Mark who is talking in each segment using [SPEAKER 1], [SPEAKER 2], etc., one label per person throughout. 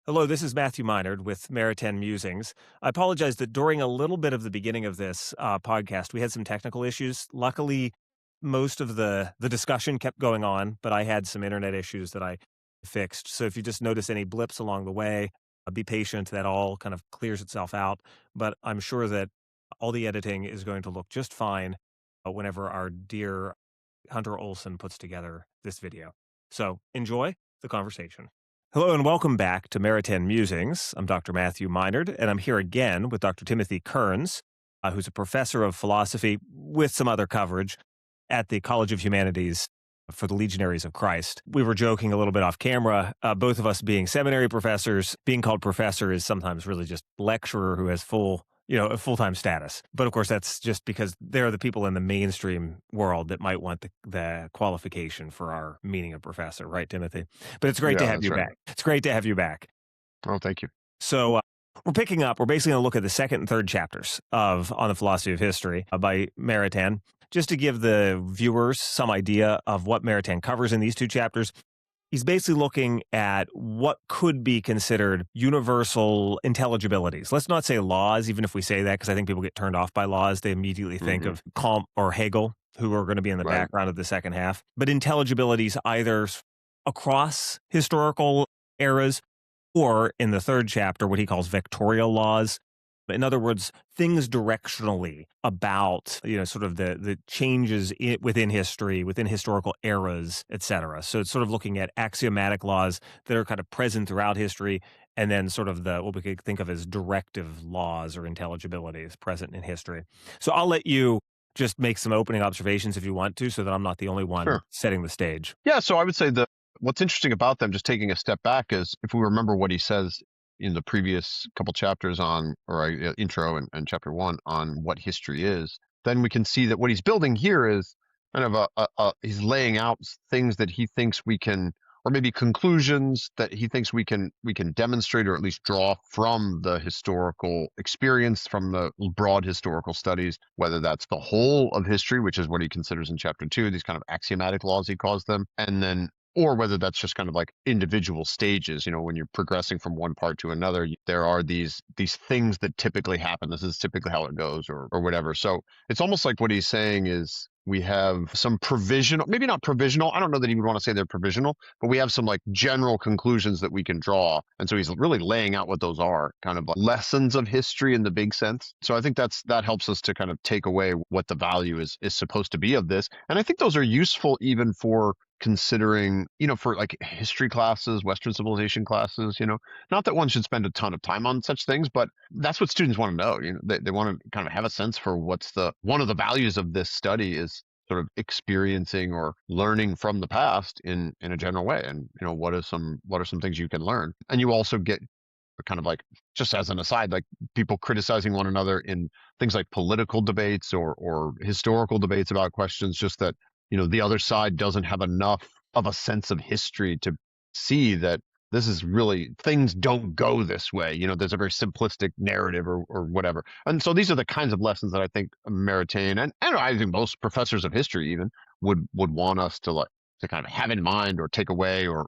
[SPEAKER 1] Hello, this is Matthew Minard with Maritain Musings. I apologize that during a little bit of the beginning of this podcast, we had some technical issues. Luckily, most of the discussion kept going on, but I had some internet issues that I fixed. So if you just notice any blips along the way, be patient. That all kind of clears itself out. But I'm sure that all the editing is going to look just fine whenever our dear Hunter Olson puts together this video. So enjoy the conversation. Hello and welcome back to Maritain Musings. I'm Dr. Matthew Minard, and I'm here again with Dr. Timothy Kearns, who's a professor of philosophy with some other coverage at the College of Humanities for the Legionaries of Christ. We were joking a little bit off camera, both of us being seminary professors. Being called professor is sometimes really just lecturer who has a full-time status. But of course, that's just because they're the people in the mainstream world that might want the qualification for our meaning of professor, right, Timothy? But it's great to
[SPEAKER 2] Yeah,
[SPEAKER 1] have
[SPEAKER 2] that's
[SPEAKER 1] you
[SPEAKER 2] right.
[SPEAKER 1] back. It's great to have you back.
[SPEAKER 2] Oh, thank you.
[SPEAKER 1] So we're basically going to look at the second and third chapters of On the Philosophy of History by Maritain, just to give the viewers some idea of what Maritain covers in these two chapters. He's basically looking at what could be considered universal intelligibilities. Let's not say laws, even if we say that, because I think people get turned off by laws. They immediately think
[SPEAKER 2] Hmm.
[SPEAKER 1] of Comte or Hegel, who are going to be in the
[SPEAKER 2] Right.
[SPEAKER 1] background of the second half. But intelligibilities either across historical eras or in the third chapter, what he calls vectorial laws. In other words, things directionally about, sort of the changes within history, within historical eras, et cetera. So it's sort of looking at axiomatic laws that are kind of present throughout history, and then sort of what we could think of as directive laws or intelligibilities present in history. So I'll let you just make some opening observations if you want to, so that I'm not the only one
[SPEAKER 2] Sure.
[SPEAKER 1] setting the stage.
[SPEAKER 2] Yeah. So I would say that what's interesting about them, just taking a step back, is if we remember what he says in the previous couple chapters intro and chapter one on what history is, then we can see that what he's building here is kind of he's laying out things that he thinks we can, or maybe conclusions that he thinks we can demonstrate or at least draw from the historical experience, from the broad historical studies, whether that's the whole of history, which is what he considers in chapter two, these kind of axiomatic laws he calls them, and then or whether that's just kind of like individual stages. When you're progressing from one part to another, there are these things that typically happen. This is typically how it goes, or whatever. So it's almost like what he's saying is we have some provisional, maybe not provisional, I don't know that he would want to say they're provisional, but we have some like general conclusions that we can draw. And so he's really laying out what those are, kind of like lessons of history in the big sense. So I think that helps us to kind of take away what the value is supposed to be of this. And I think those are useful even for considering, for like history classes, Western civilization classes, not that one should spend a ton of time on such things, but that's what students want to know. They want to kind of have a sense for one of the values of this study is sort of experiencing or learning from the past in a general way. And, what are some things you can learn? And you also get kind of like, just as an aside, like people criticizing one another in things like political debates or historical debates about questions, just that the other side doesn't have enough of a sense of history to see that this is really, things don't go this way. There's a very simplistic narrative or whatever. And so these are the kinds of lessons that I think Maritain and I think most professors of history even would want us to kind of have in mind or take away or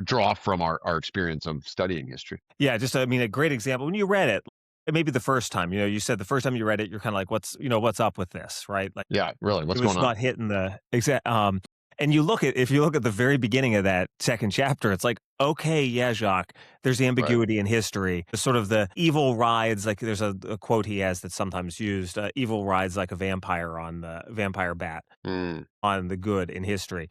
[SPEAKER 2] draw from our experience of studying history.
[SPEAKER 1] Yeah, just, a great example. When you read it, maybe the first time, you said the first time you read it, you're kind of like, what's up with this, right? Like,
[SPEAKER 2] Yeah, really,
[SPEAKER 1] it
[SPEAKER 2] what's
[SPEAKER 1] was
[SPEAKER 2] going on?
[SPEAKER 1] not hitting the exact, and if you look at the very beginning of that second chapter, it's like, okay, yeah, Jacques, there's
[SPEAKER 2] Right.
[SPEAKER 1] ambiguity in history. Sort of the evil rides, like there's a quote he has that's sometimes used, evil rides like a vampire on the vampire bat
[SPEAKER 2] Mm,
[SPEAKER 1] on the good in history.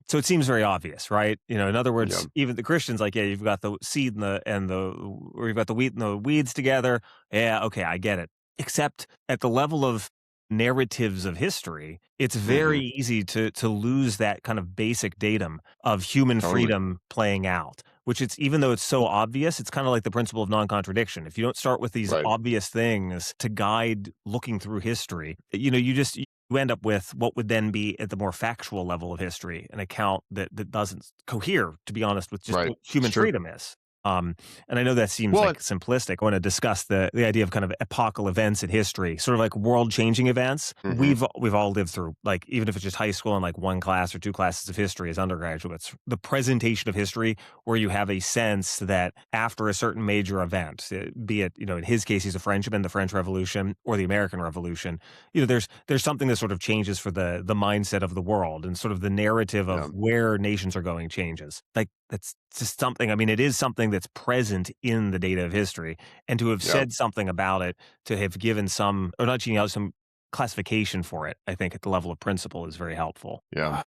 [SPEAKER 1] So it seems very obvious, right? In other
[SPEAKER 2] yeah.
[SPEAKER 1] words, even the Christians, like, yeah, you've got the seed or you've got the wheat and the weeds together. Yeah, okay, I get it. Except at the level of narratives of history, it's
[SPEAKER 2] Hmm.
[SPEAKER 1] very easy to lose that kind of basic datum of human
[SPEAKER 2] Totally.
[SPEAKER 1] freedom playing out. Which it's even though it's so obvious, it's kind of like the principle of non-contradiction. If you don't start with these
[SPEAKER 2] Right.
[SPEAKER 1] obvious things to guide looking through history, you end up with what would then be at the more factual level of history, an account that doesn't cohere, to be honest, with just
[SPEAKER 2] Right.
[SPEAKER 1] what
[SPEAKER 2] It's
[SPEAKER 1] human
[SPEAKER 2] true.
[SPEAKER 1] freedom is. Um, and I know that seems
[SPEAKER 2] Well,
[SPEAKER 1] like simplistic. I want to discuss the idea of kind of epochal events in history, sort of like world changing events.
[SPEAKER 2] mhm,
[SPEAKER 1] We've all lived through, like, even if it's just high school and like one class or two classes of history as undergraduates, the presentation of history where you have a sense that after a certain major event, be it, in his case he's a Frenchman, the French Revolution or the American Revolution, there's something that sort of changes for the mindset of the world, and sort of the narrative of
[SPEAKER 2] yeah,
[SPEAKER 1] where nations are going changes. Like, that's just something, I mean, it is something that's present in the data of history, and to have
[SPEAKER 2] yeah,
[SPEAKER 1] said something about it, to have given some, or not genealogy, some classification for it, I think at the level of principle is very helpful.
[SPEAKER 2] yeah.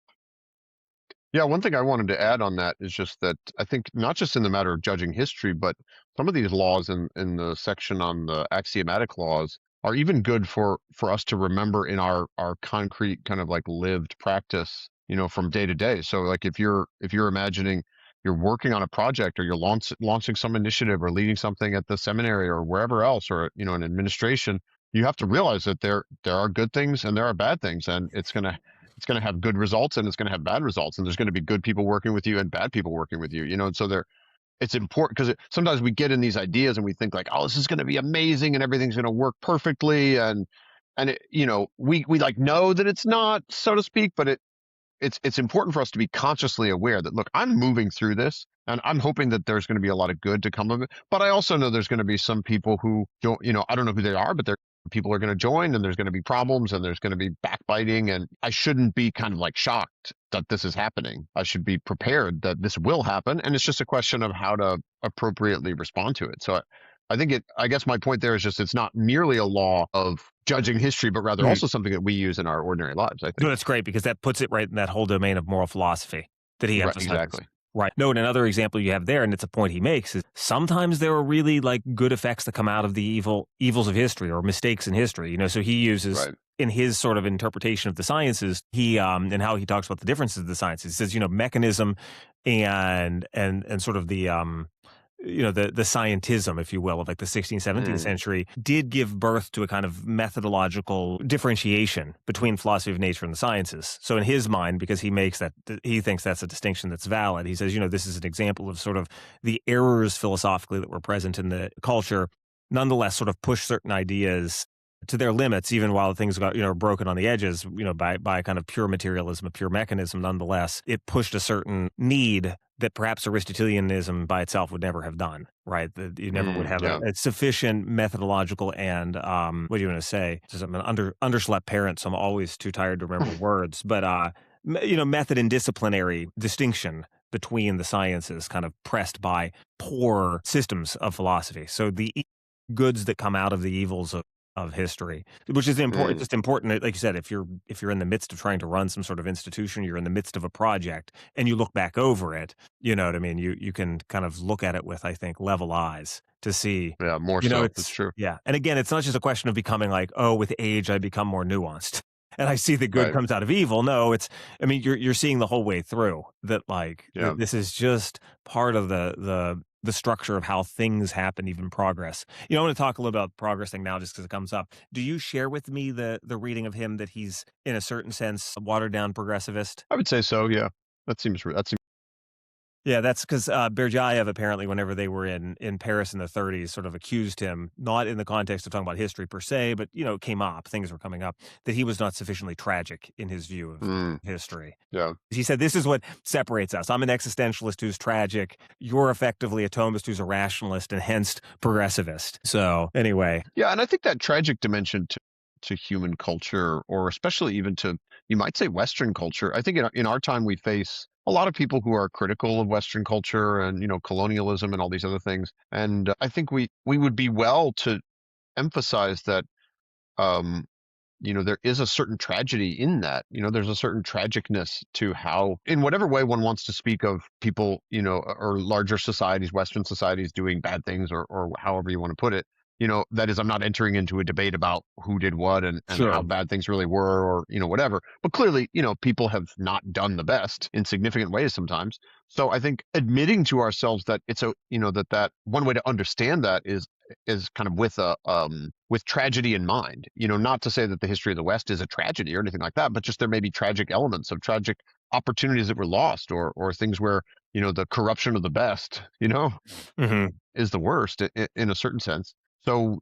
[SPEAKER 2] Yeah, one thing I wanted to add on that is just that I think not just in the matter of judging history, but some of these laws in the section on the axiomatic laws are even good for us to remember in our concrete kind of like lived practice, from day to day. So like if you're imagining you're working on a project or you're launching some initiative or leading something at the seminary or wherever else or an administration, you have to realize that there are good things and there are bad things, and it's going to have good results and it's going to have bad results, and there's going to be good people working with you and bad people working with you, and so it's important because sometimes we get in these ideas and we think like, oh, this is going to be amazing and everything's going to work perfectly, and we like know that it's not, so to speak, but it's important for us to be consciously aware that, look, I'm moving through this and I'm hoping that there's going to be a lot of good to come of it. But I also know there's going to be some people who don't, I don't know who they are, but they're people are going to join and there's going to be problems and there's going to be backbiting. And I shouldn't be kind of like shocked that this is happening. I should be prepared that this will happen. And it's just a question of how to appropriately respond to it. So I guess my point there is just it's not merely a law of judging history, but rather also something that we use in our ordinary lives, I
[SPEAKER 1] No,
[SPEAKER 2] think.
[SPEAKER 1] that's great because that puts it right in that whole domain of moral philosophy that he
[SPEAKER 2] Right,
[SPEAKER 1] emphasizes.
[SPEAKER 2] exactly.
[SPEAKER 1] Right. No, and another example you have there, and it's a point he makes, is sometimes there are really like good effects that come out of the evils of history or mistakes in history. So he uses
[SPEAKER 2] Right.
[SPEAKER 1] in his sort of interpretation of the sciences, he and how he talks about the differences of the sciences. He says, mechanism and sort of the scientism, if you will, of like the 16th, 17th
[SPEAKER 2] Mm,
[SPEAKER 1] century did give birth to a kind of methodological differentiation between philosophy of nature and the sciences. So in his mind, because he thinks that's a distinction that's valid, he says, this is an example of sort of the errors philosophically that were present in the culture, nonetheless sort of push certain ideas to their limits, even while things got, broken on the edges, by kind of pure materialism, a pure mechanism. Nonetheless, it pushed a certain need that perhaps Aristotelianism by itself would never have done, right? That you never would have a,
[SPEAKER 2] yeah.
[SPEAKER 1] a sufficient methodological and what do you want to say? Just I'm an underslept parent, so I'm always too tired to remember words. But method and disciplinary distinction between the sciences, kind of pressed by poor systems of philosophy. So the goods that come out of the evils of history, which is important.
[SPEAKER 2] Mm,
[SPEAKER 1] Just important, like you said, if you're in the midst of trying to run some sort of institution, you're in the midst of a project, and you look back over it. You know what I mean? You can kind of look at it with, I think, level eyes to see.
[SPEAKER 2] yeah, more so. That's
[SPEAKER 1] It's
[SPEAKER 2] true.
[SPEAKER 1] yeah, and again, it's not just a question of becoming like, oh, with age I become more nuanced. And I see the good
[SPEAKER 2] Right.
[SPEAKER 1] comes out of evil. No, I mean, you're seeing the whole way through that, like,
[SPEAKER 2] Yeah.
[SPEAKER 1] this is just part of the structure of how things happen, even progress. I want to talk a little about the progress thing now just because it comes up. Do you share with me the reading of him that he's, in a certain sense, a watered down progressivist?
[SPEAKER 2] I would say so. Yeah. That seems
[SPEAKER 1] Yeah, that's because Berdyaev, apparently, whenever they were in Paris in the 30s, sort of accused him, not in the context of talking about history per se, but, it came up, things were coming up, that he was not sufficiently tragic in his view of
[SPEAKER 2] mm,
[SPEAKER 1] history.
[SPEAKER 2] yeah.
[SPEAKER 1] He said, this is what separates us. I'm an existentialist who's tragic. You're effectively a Thomist who's a rationalist and hence progressivist. So, anyway.
[SPEAKER 2] Yeah. And I think that tragic dimension to human culture, or especially even to, you might say, Western culture. I think in our time, we face a lot of people who are critical of Western culture and, colonialism and all these other things. And I think we would be well to emphasize that, um, there is a certain tragedy in that. There's a certain tragicness to how, in whatever way one wants to speak of people, or larger societies, Western societies doing bad things, or however you want to put it. That is, I'm not entering into a debate about who did what and how
[SPEAKER 1] Sure.
[SPEAKER 2] bad things really were, or, whatever. But clearly, people have not done the best in significant ways sometimes. So I think admitting to ourselves that it's that one way to understand that is kind of with tragedy in mind. Not to say that the history of the West is a tragedy or anything like that, but just there may be tragic elements of tragic opportunities that were lost, or things where the corruption of the best,
[SPEAKER 1] Hmm.
[SPEAKER 2] is the worst in a certain sense. So,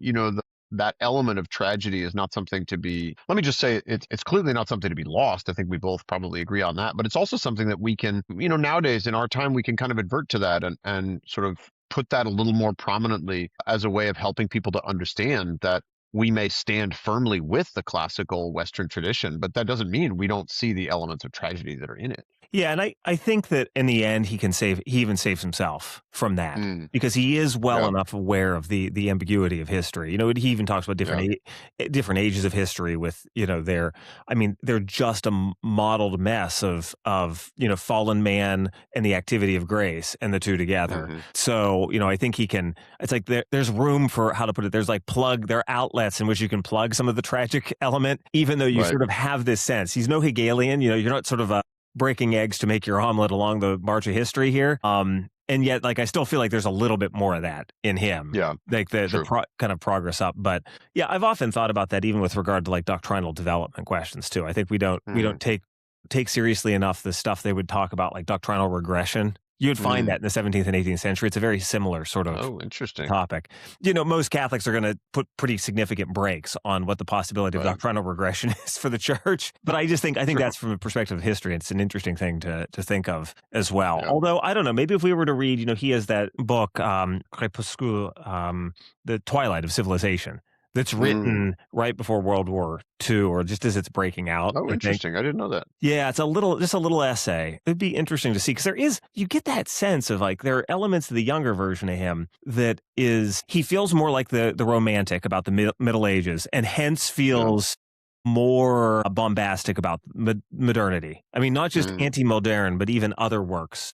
[SPEAKER 2] that element of tragedy is not something to be, let me just say, it's clearly not something to be lost. I think we both probably agree on that, but it's also something that we can, nowadays in our time, we can kind of advert to that and sort of put that a little more prominently as a way of helping people to understand that we may stand firmly with the classical Western tradition, but that doesn't mean we don't see the elements of tragedy that are in it.
[SPEAKER 1] Yeah, and I think that in the end he even saves himself from that
[SPEAKER 2] Mm,
[SPEAKER 1] because he is well
[SPEAKER 2] yeah,
[SPEAKER 1] enough aware of the ambiguity of history. He even talks about
[SPEAKER 2] yeah,
[SPEAKER 1] different ages of history with, they're just a modeled mess of, fallen man and the activity of grace and the two together.
[SPEAKER 2] hmm,
[SPEAKER 1] So, I think it's like there's room for, how to put it, there are outlets in which you can plug some of the tragic element, even though you
[SPEAKER 2] right,
[SPEAKER 1] sort of have this sense. He's no Hegelian, you're not sort of breaking eggs to make your omelet along the march of history here. And yet, like, I still feel like there's a little bit more of that in him,
[SPEAKER 2] yeah,
[SPEAKER 1] like
[SPEAKER 2] true,
[SPEAKER 1] kind of progress up. But yeah, I've often thought about that even with regard to like doctrinal development questions too. I think we don't
[SPEAKER 2] mm,
[SPEAKER 1] take seriously enough the stuff they would talk about, like doctrinal regression. You would find
[SPEAKER 2] mm.
[SPEAKER 1] that in the 17th and 18th century. It's a very similar sort of
[SPEAKER 2] Oh, interesting.
[SPEAKER 1] topic. Most Catholics are going to put pretty significant brakes on what the possibility of
[SPEAKER 2] Right.
[SPEAKER 1] doctrinal regression is for the church. But I think
[SPEAKER 2] Sure.
[SPEAKER 1] that's from a perspective of history. It's an interesting thing to think of as well.
[SPEAKER 2] Yeah.
[SPEAKER 1] Although I don't know, maybe if we were to read, he has that book, Crépuscule, The Twilight of Civilization. That's
[SPEAKER 2] Mm.
[SPEAKER 1] written right before World War II, or just as it's breaking out,
[SPEAKER 2] Oh,
[SPEAKER 1] I think.
[SPEAKER 2] interesting. I didn't know that.
[SPEAKER 1] Yeah, it's just a little essay. It'd be interesting to see because you get that sense of like there are elements of the younger version of him that he feels more like the romantic about the Middle Ages, and hence
[SPEAKER 2] Yeah.
[SPEAKER 1] feels more bombastic about modernity. I mean, not just
[SPEAKER 2] Mm.
[SPEAKER 1] anti-modern, but even other works.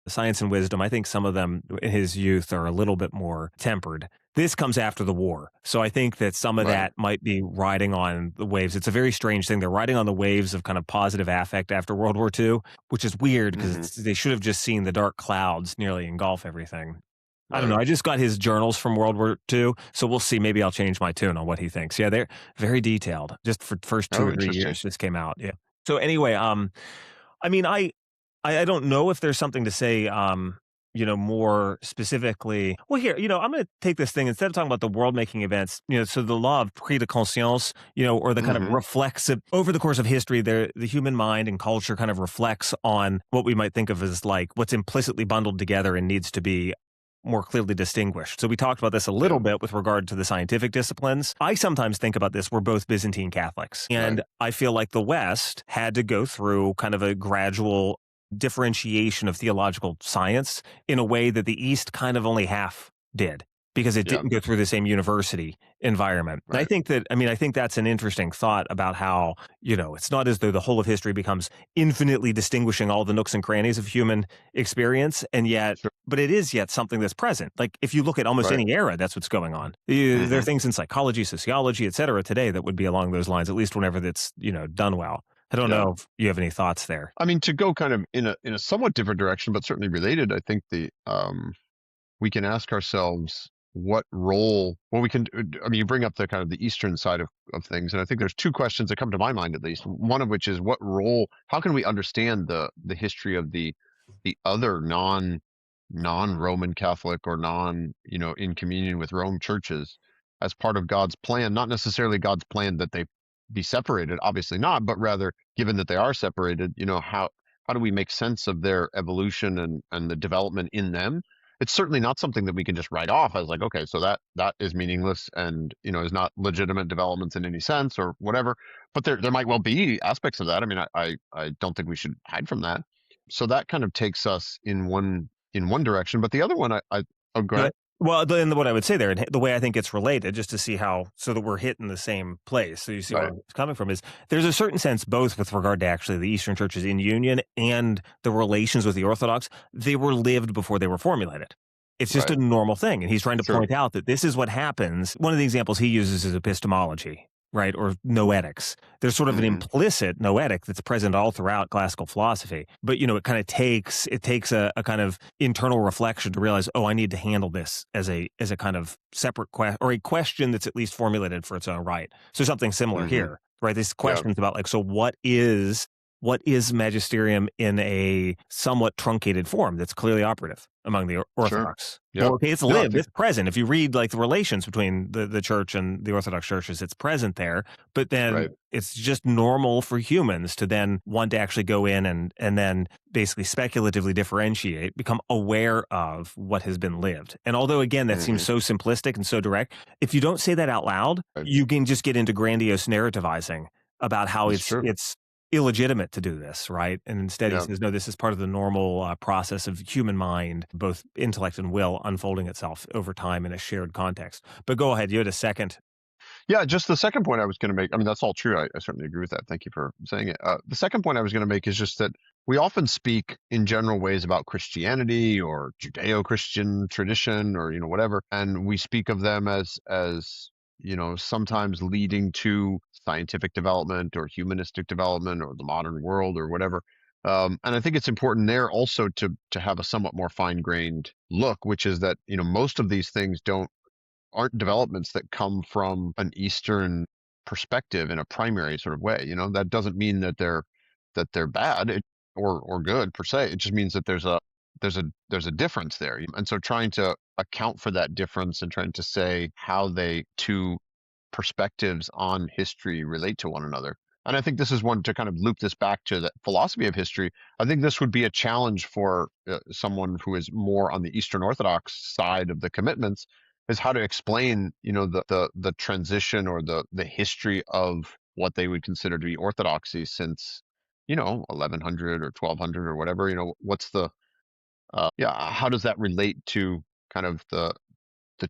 [SPEAKER 1] Science and Wisdom. I think some of them in his youth are a little bit more tempered. This comes after the war. So I think that some of
[SPEAKER 2] Right.
[SPEAKER 1] that might be riding on the waves. It's a very strange thing. They're riding on the waves of kind of positive affect after World War II, which is weird
[SPEAKER 2] Hmm.
[SPEAKER 1] because they should have just seen the dark clouds nearly engulf everything. I don't know.
[SPEAKER 2] Right.
[SPEAKER 1] I just got his journals from World War II, so we'll see. Maybe I'll change my tune on what he thinks. Yeah, they're very detailed. Just for first two
[SPEAKER 2] Oh,
[SPEAKER 1] or three
[SPEAKER 2] interesting.
[SPEAKER 1] years, just came out. Yeah. So anyway, I mean, I don't know if there's something to say, more specifically. Well, here, I'm going to take this thing instead of talking about the world-making events. So the law of prise de conscience, or the kind of
[SPEAKER 2] Hmm.
[SPEAKER 1] reflexive over the course of history, the human mind and culture kind of reflects on what we might think of as like what's implicitly bundled together and needs to be more clearly distinguished. So we talked about this a little
[SPEAKER 2] Yeah.
[SPEAKER 1] bit with regard to the scientific disciplines. I sometimes think about this. We're both Byzantine Catholics,
[SPEAKER 2] Right.
[SPEAKER 1] and I feel like the West had to go through kind of a gradual differentiation of theological science in a way that the East kind of only half did because it
[SPEAKER 2] Yeah.
[SPEAKER 1] didn't go through the same university environment. And
[SPEAKER 2] Right.
[SPEAKER 1] I think that's an interesting thought about how, it's not as though the whole of history becomes infinitely distinguishing all the nooks and crannies of human experience. And yet,
[SPEAKER 2] Sure.
[SPEAKER 1] but it is yet something that's present. Like if you look at almost
[SPEAKER 2] Right.
[SPEAKER 1] any era, that's what's going on. There are
[SPEAKER 2] Hmm.
[SPEAKER 1] things in psychology, sociology, et cetera, today that would be along those lines, at least whenever that's, done well. I don't
[SPEAKER 2] Yeah.
[SPEAKER 1] know if you have any thoughts there.
[SPEAKER 2] I mean, to go kind of in a somewhat different direction, but certainly related, I think we can ask ourselves what role, well, we can, I mean, you bring up the kind of the Eastern side of things. And I think there's two questions that come to my mind, at least. One of which is what role, how can we understand the history of the other non-Roman Catholic or in communion with Rome churches as part of God's plan, not necessarily God's plan that they be separated, obviously not, but rather given that they are separated, how do we make sense of their evolution and the development in them? It's certainly not something that we can just write off as like, okay, so that is meaningless and is not legitimate developments in any sense or whatever. But there might well be aspects of that. I mean, I don't think we should hide from that. So that kind of takes us in one direction, but the other one, oh, go ahead.
[SPEAKER 1] But well, then what I would say there, and the way I think it's related, just to see how, so that we're hitting the same place, so you see where
[SPEAKER 2] Right,
[SPEAKER 1] I'm coming from, is there's a certain sense, both with regard to actually the Eastern churches in union and the relations with the Orthodox, they were lived before they were formulated. It's just a
[SPEAKER 2] right,
[SPEAKER 1] normal thing. And he's trying to
[SPEAKER 2] sure.
[SPEAKER 1] point out that this is what happens. One of the examples he uses is epistemology, right? Or noetics. There's sort of an
[SPEAKER 2] Hmm.
[SPEAKER 1] implicit noetic that's present all throughout classical philosophy. But, it kind of takes a kind of internal reflection to realize, oh, I need to handle this as a kind of separate question, or a question that's at least formulated for its own right. So something similar
[SPEAKER 2] Hmm.
[SPEAKER 1] here, right? These
[SPEAKER 2] Yeah,
[SPEAKER 1] questions about like, so what is what is magisterium in a somewhat truncated form that's clearly operative among the
[SPEAKER 2] Sure.
[SPEAKER 1] Orthodox. Well,
[SPEAKER 2] Yep.
[SPEAKER 1] okay, it's
[SPEAKER 2] No, I
[SPEAKER 1] lived,
[SPEAKER 2] think
[SPEAKER 1] it's present. If you read like the relations between the church and the Orthodox churches, it's present there. But then
[SPEAKER 2] right.
[SPEAKER 1] it's just normal for humans to then want to actually go in and then basically speculatively differentiate, become aware of what has been lived. And although again that seems
[SPEAKER 2] Hmm.
[SPEAKER 1] so simplistic and so direct, if you don't say that out loud,
[SPEAKER 2] Right.
[SPEAKER 1] you can just get into grandiose narrativizing about how
[SPEAKER 2] That's
[SPEAKER 1] it's
[SPEAKER 2] true.
[SPEAKER 1] it's illegitimate to do this, right? And instead he
[SPEAKER 2] Yeah.
[SPEAKER 1] says, no, this is part of the normal process of human mind, both intellect and will unfolding itself over time in a shared context. But go ahead, you had a second.
[SPEAKER 2] Yeah, just the second point I was going to make. I mean, that's all true. I certainly agree with that. Thank you for saying it. The second point I was going to make is just that we often speak in general ways about Christianity or Judeo-Christian tradition or whatever, and we speak of them as sometimes leading to scientific development or humanistic development or the modern world or whatever. And I think it's important there also to have a somewhat more fine-grained look, which is that most of these things aren't developments that come from an Eastern perspective in a primary sort of way. That doesn't mean that they're bad or good per se. It just means that there's a difference there. And so trying to account for that difference and trying to say how they two perspectives on history relate to one another. And I think this is one to kind of loop this back to the philosophy of history. I think this would be a challenge for someone who is more on the Eastern Orthodox side of the commitments, is how to explain, the transition or the history of what they would consider to be orthodoxy since, 1100 or 1200 or whatever. What's the yeah, how does that relate to kind of the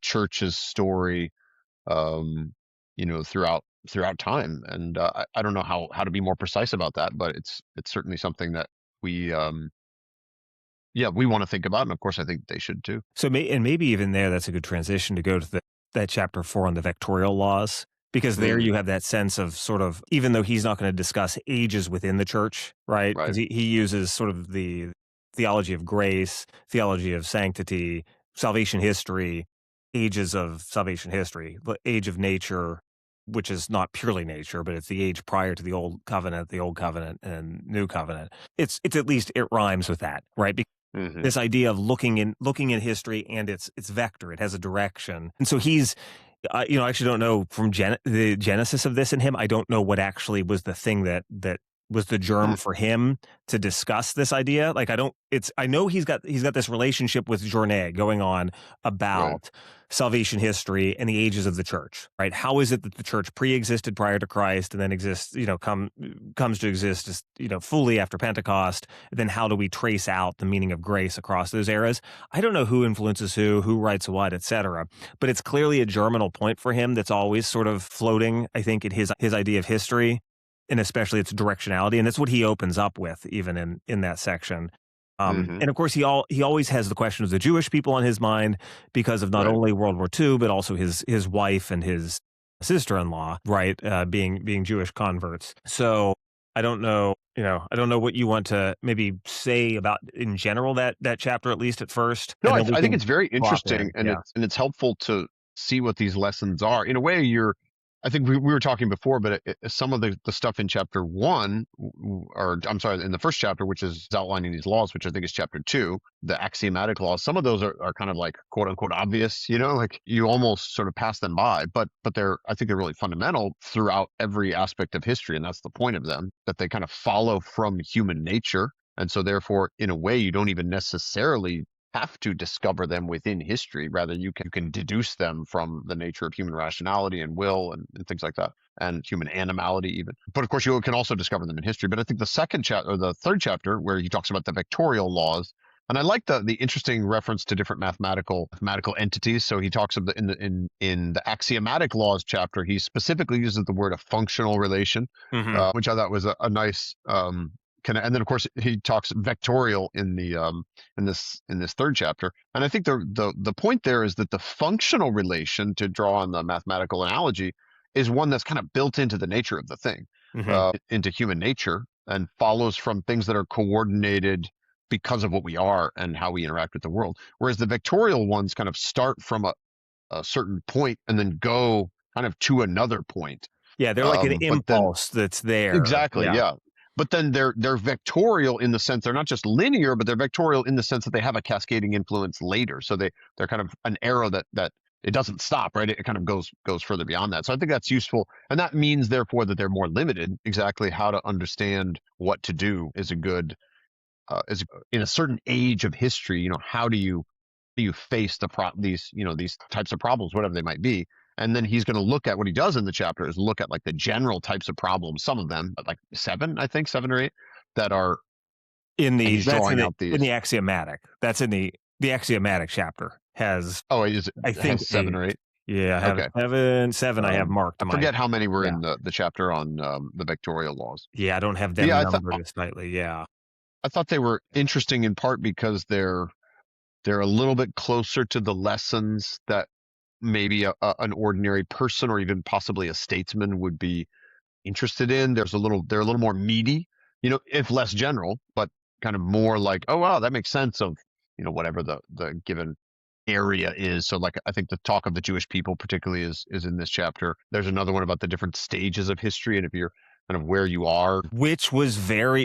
[SPEAKER 2] church's story, um, throughout time? And I don't know how to be more precise about that, but it's certainly something that we yeah, we want to think about, and of course I think they should too.
[SPEAKER 1] So and maybe even there, that's a good transition to go to that chapter 4 on the vectorial laws, because there
[SPEAKER 2] Mm,
[SPEAKER 1] you have that sense of sort of, even though he's not going to discuss ages within the church, right? Because
[SPEAKER 2] right.
[SPEAKER 1] he uses sort of the theology of grace, theology of sanctity, salvation history, ages of salvation history, the age of nature, which is not purely nature, but it's the age prior to the old covenant and new covenant. It's at least it rhymes with that, right?
[SPEAKER 2] Hmm.
[SPEAKER 1] This idea of looking in history, and it's vector, it has a direction. And so he's I actually don't know from the genesis of this in him. I don't know what actually was the thing that was the germ for him to discuss this idea. Like I know he's got this relationship with Journet going on
[SPEAKER 2] Right.
[SPEAKER 1] about salvation history and the ages of the church, right? How is it that the church pre-existed prior to Christ and then exists, comes to exist, fully after Pentecost? Then how do we trace out the meaning of grace across those eras? I don't know who influences who writes what, etc. But it's clearly a germinal point for him that's always sort of floating, I think, in his idea of history, and especially its directionality. And that's what he opens up with, even in that section.
[SPEAKER 2] Hmm.
[SPEAKER 1] And of course, he always has the question of the Jewish people on his mind because of not
[SPEAKER 2] Right.
[SPEAKER 1] only World War II, but also his wife and his sister-in-law, right, being Jewish converts. So I don't know, I don't know what you want to maybe say about in general that chapter, at least at first,
[SPEAKER 2] No,
[SPEAKER 1] and
[SPEAKER 2] I,
[SPEAKER 1] then
[SPEAKER 2] th-
[SPEAKER 1] we
[SPEAKER 2] I think
[SPEAKER 1] can
[SPEAKER 2] it's very
[SPEAKER 1] drop
[SPEAKER 2] interesting,
[SPEAKER 1] in.
[SPEAKER 2] and
[SPEAKER 1] Yeah.
[SPEAKER 2] it's helpful to see what these lessons are. In a way, I think we were talking before, but some of the stuff in chapter one, or I'm sorry, in the first chapter, which is outlining these laws, which I think is chapter two, the axiomatic laws. Some of those are kind of like quote unquote obvious, like you almost sort of pass them by, but I think they're really fundamental throughout every aspect of history, and that's the point of them, that they kind of follow from human nature. And so, therefore, in a way, you don't even necessarily have to discover them within history. Rather, you can deduce them from the nature of human rationality and will and things like that, and human animality even. But of course, you can also discover them in history. But I think the second chapter or the third chapter, where he talks about the vectorial laws, and I like the interesting reference to different mathematical entities. So he talks about in the axiomatic laws chapter, he specifically uses the word a functional relation,
[SPEAKER 1] Hmm.
[SPEAKER 2] which I thought was a nice and then of course he talks vectorial in this third chapter. And I think the point there is that the functional relation, to draw on the mathematical analogy, is one that's kind of built into the nature of the thing,
[SPEAKER 1] Hmm.
[SPEAKER 2] into human nature, and follows from things that are coordinated because of what we are and how we interact with the world. Whereas the vectorial ones kind of start from a certain point and then go kind of to another point.
[SPEAKER 1] Yeah, they're like an
[SPEAKER 2] But then
[SPEAKER 1] impulse that's there.
[SPEAKER 2] exactly,
[SPEAKER 1] Yeah.
[SPEAKER 2] yeah. but then they're vectorial in the sense they're not just linear, but they're vectorial in the sense that they have a cascading influence later. So they're kind of an arrow that it doesn't stop, right? It kind of goes further beyond that. So I think that's useful, and that means therefore that they're more limited. Exactly how to understand what to do is a good is in a certain age of history. How do you face these types of problems, whatever they might be. And then he's going to look at what he does in the chapter is look at like the general types of problems, some of them, but like seven, I think 7 or 8 that are, and he's
[SPEAKER 1] that's
[SPEAKER 2] drawing out
[SPEAKER 1] in
[SPEAKER 2] these.
[SPEAKER 1] the axiomatic. That's in the axiomatic chapter has,
[SPEAKER 2] Oh,
[SPEAKER 1] I
[SPEAKER 2] it
[SPEAKER 1] think,
[SPEAKER 2] has 7 or 8.
[SPEAKER 1] 8. Yeah, I have
[SPEAKER 2] Okay.
[SPEAKER 1] 7 I have marked
[SPEAKER 2] I
[SPEAKER 1] in my,
[SPEAKER 2] forget how many were
[SPEAKER 1] yeah.
[SPEAKER 2] in the chapter on the vectorial laws.
[SPEAKER 1] Yeah, I don't have
[SPEAKER 2] But
[SPEAKER 1] them
[SPEAKER 2] yeah,
[SPEAKER 1] numbered as tightly, yeah.
[SPEAKER 2] I thought they were interesting in part because they're a little bit closer to the lessons that maybe an ordinary person or even possibly a statesman would be interested in. They're a little more meaty, if less general, but kind of more like, oh wow, that makes sense of, whatever the given area is. So like I think the talk of the Jewish people particularly is in this chapter. There's another one about the different stages of history and if you're kind of where you are.
[SPEAKER 1] Which was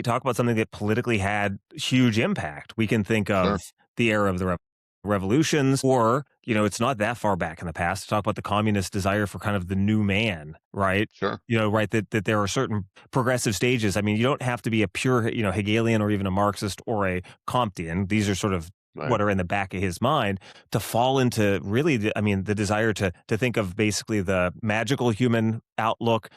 [SPEAKER 1] talk about something that politically had huge impact. We can think of
[SPEAKER 2] Sure,
[SPEAKER 1] the era of the revolutions, or, it's not that far back in the past to talk about the communist desire for kind of the new man, right?
[SPEAKER 2] sure,
[SPEAKER 1] Right, that there are certain progressive stages. I mean, you don't have to be a pure, Hegelian or even a Marxist or a Comtean. These are sort of
[SPEAKER 2] right.
[SPEAKER 1] what are in the back of his mind to fall into really, the desire to think of basically the magical human outlook,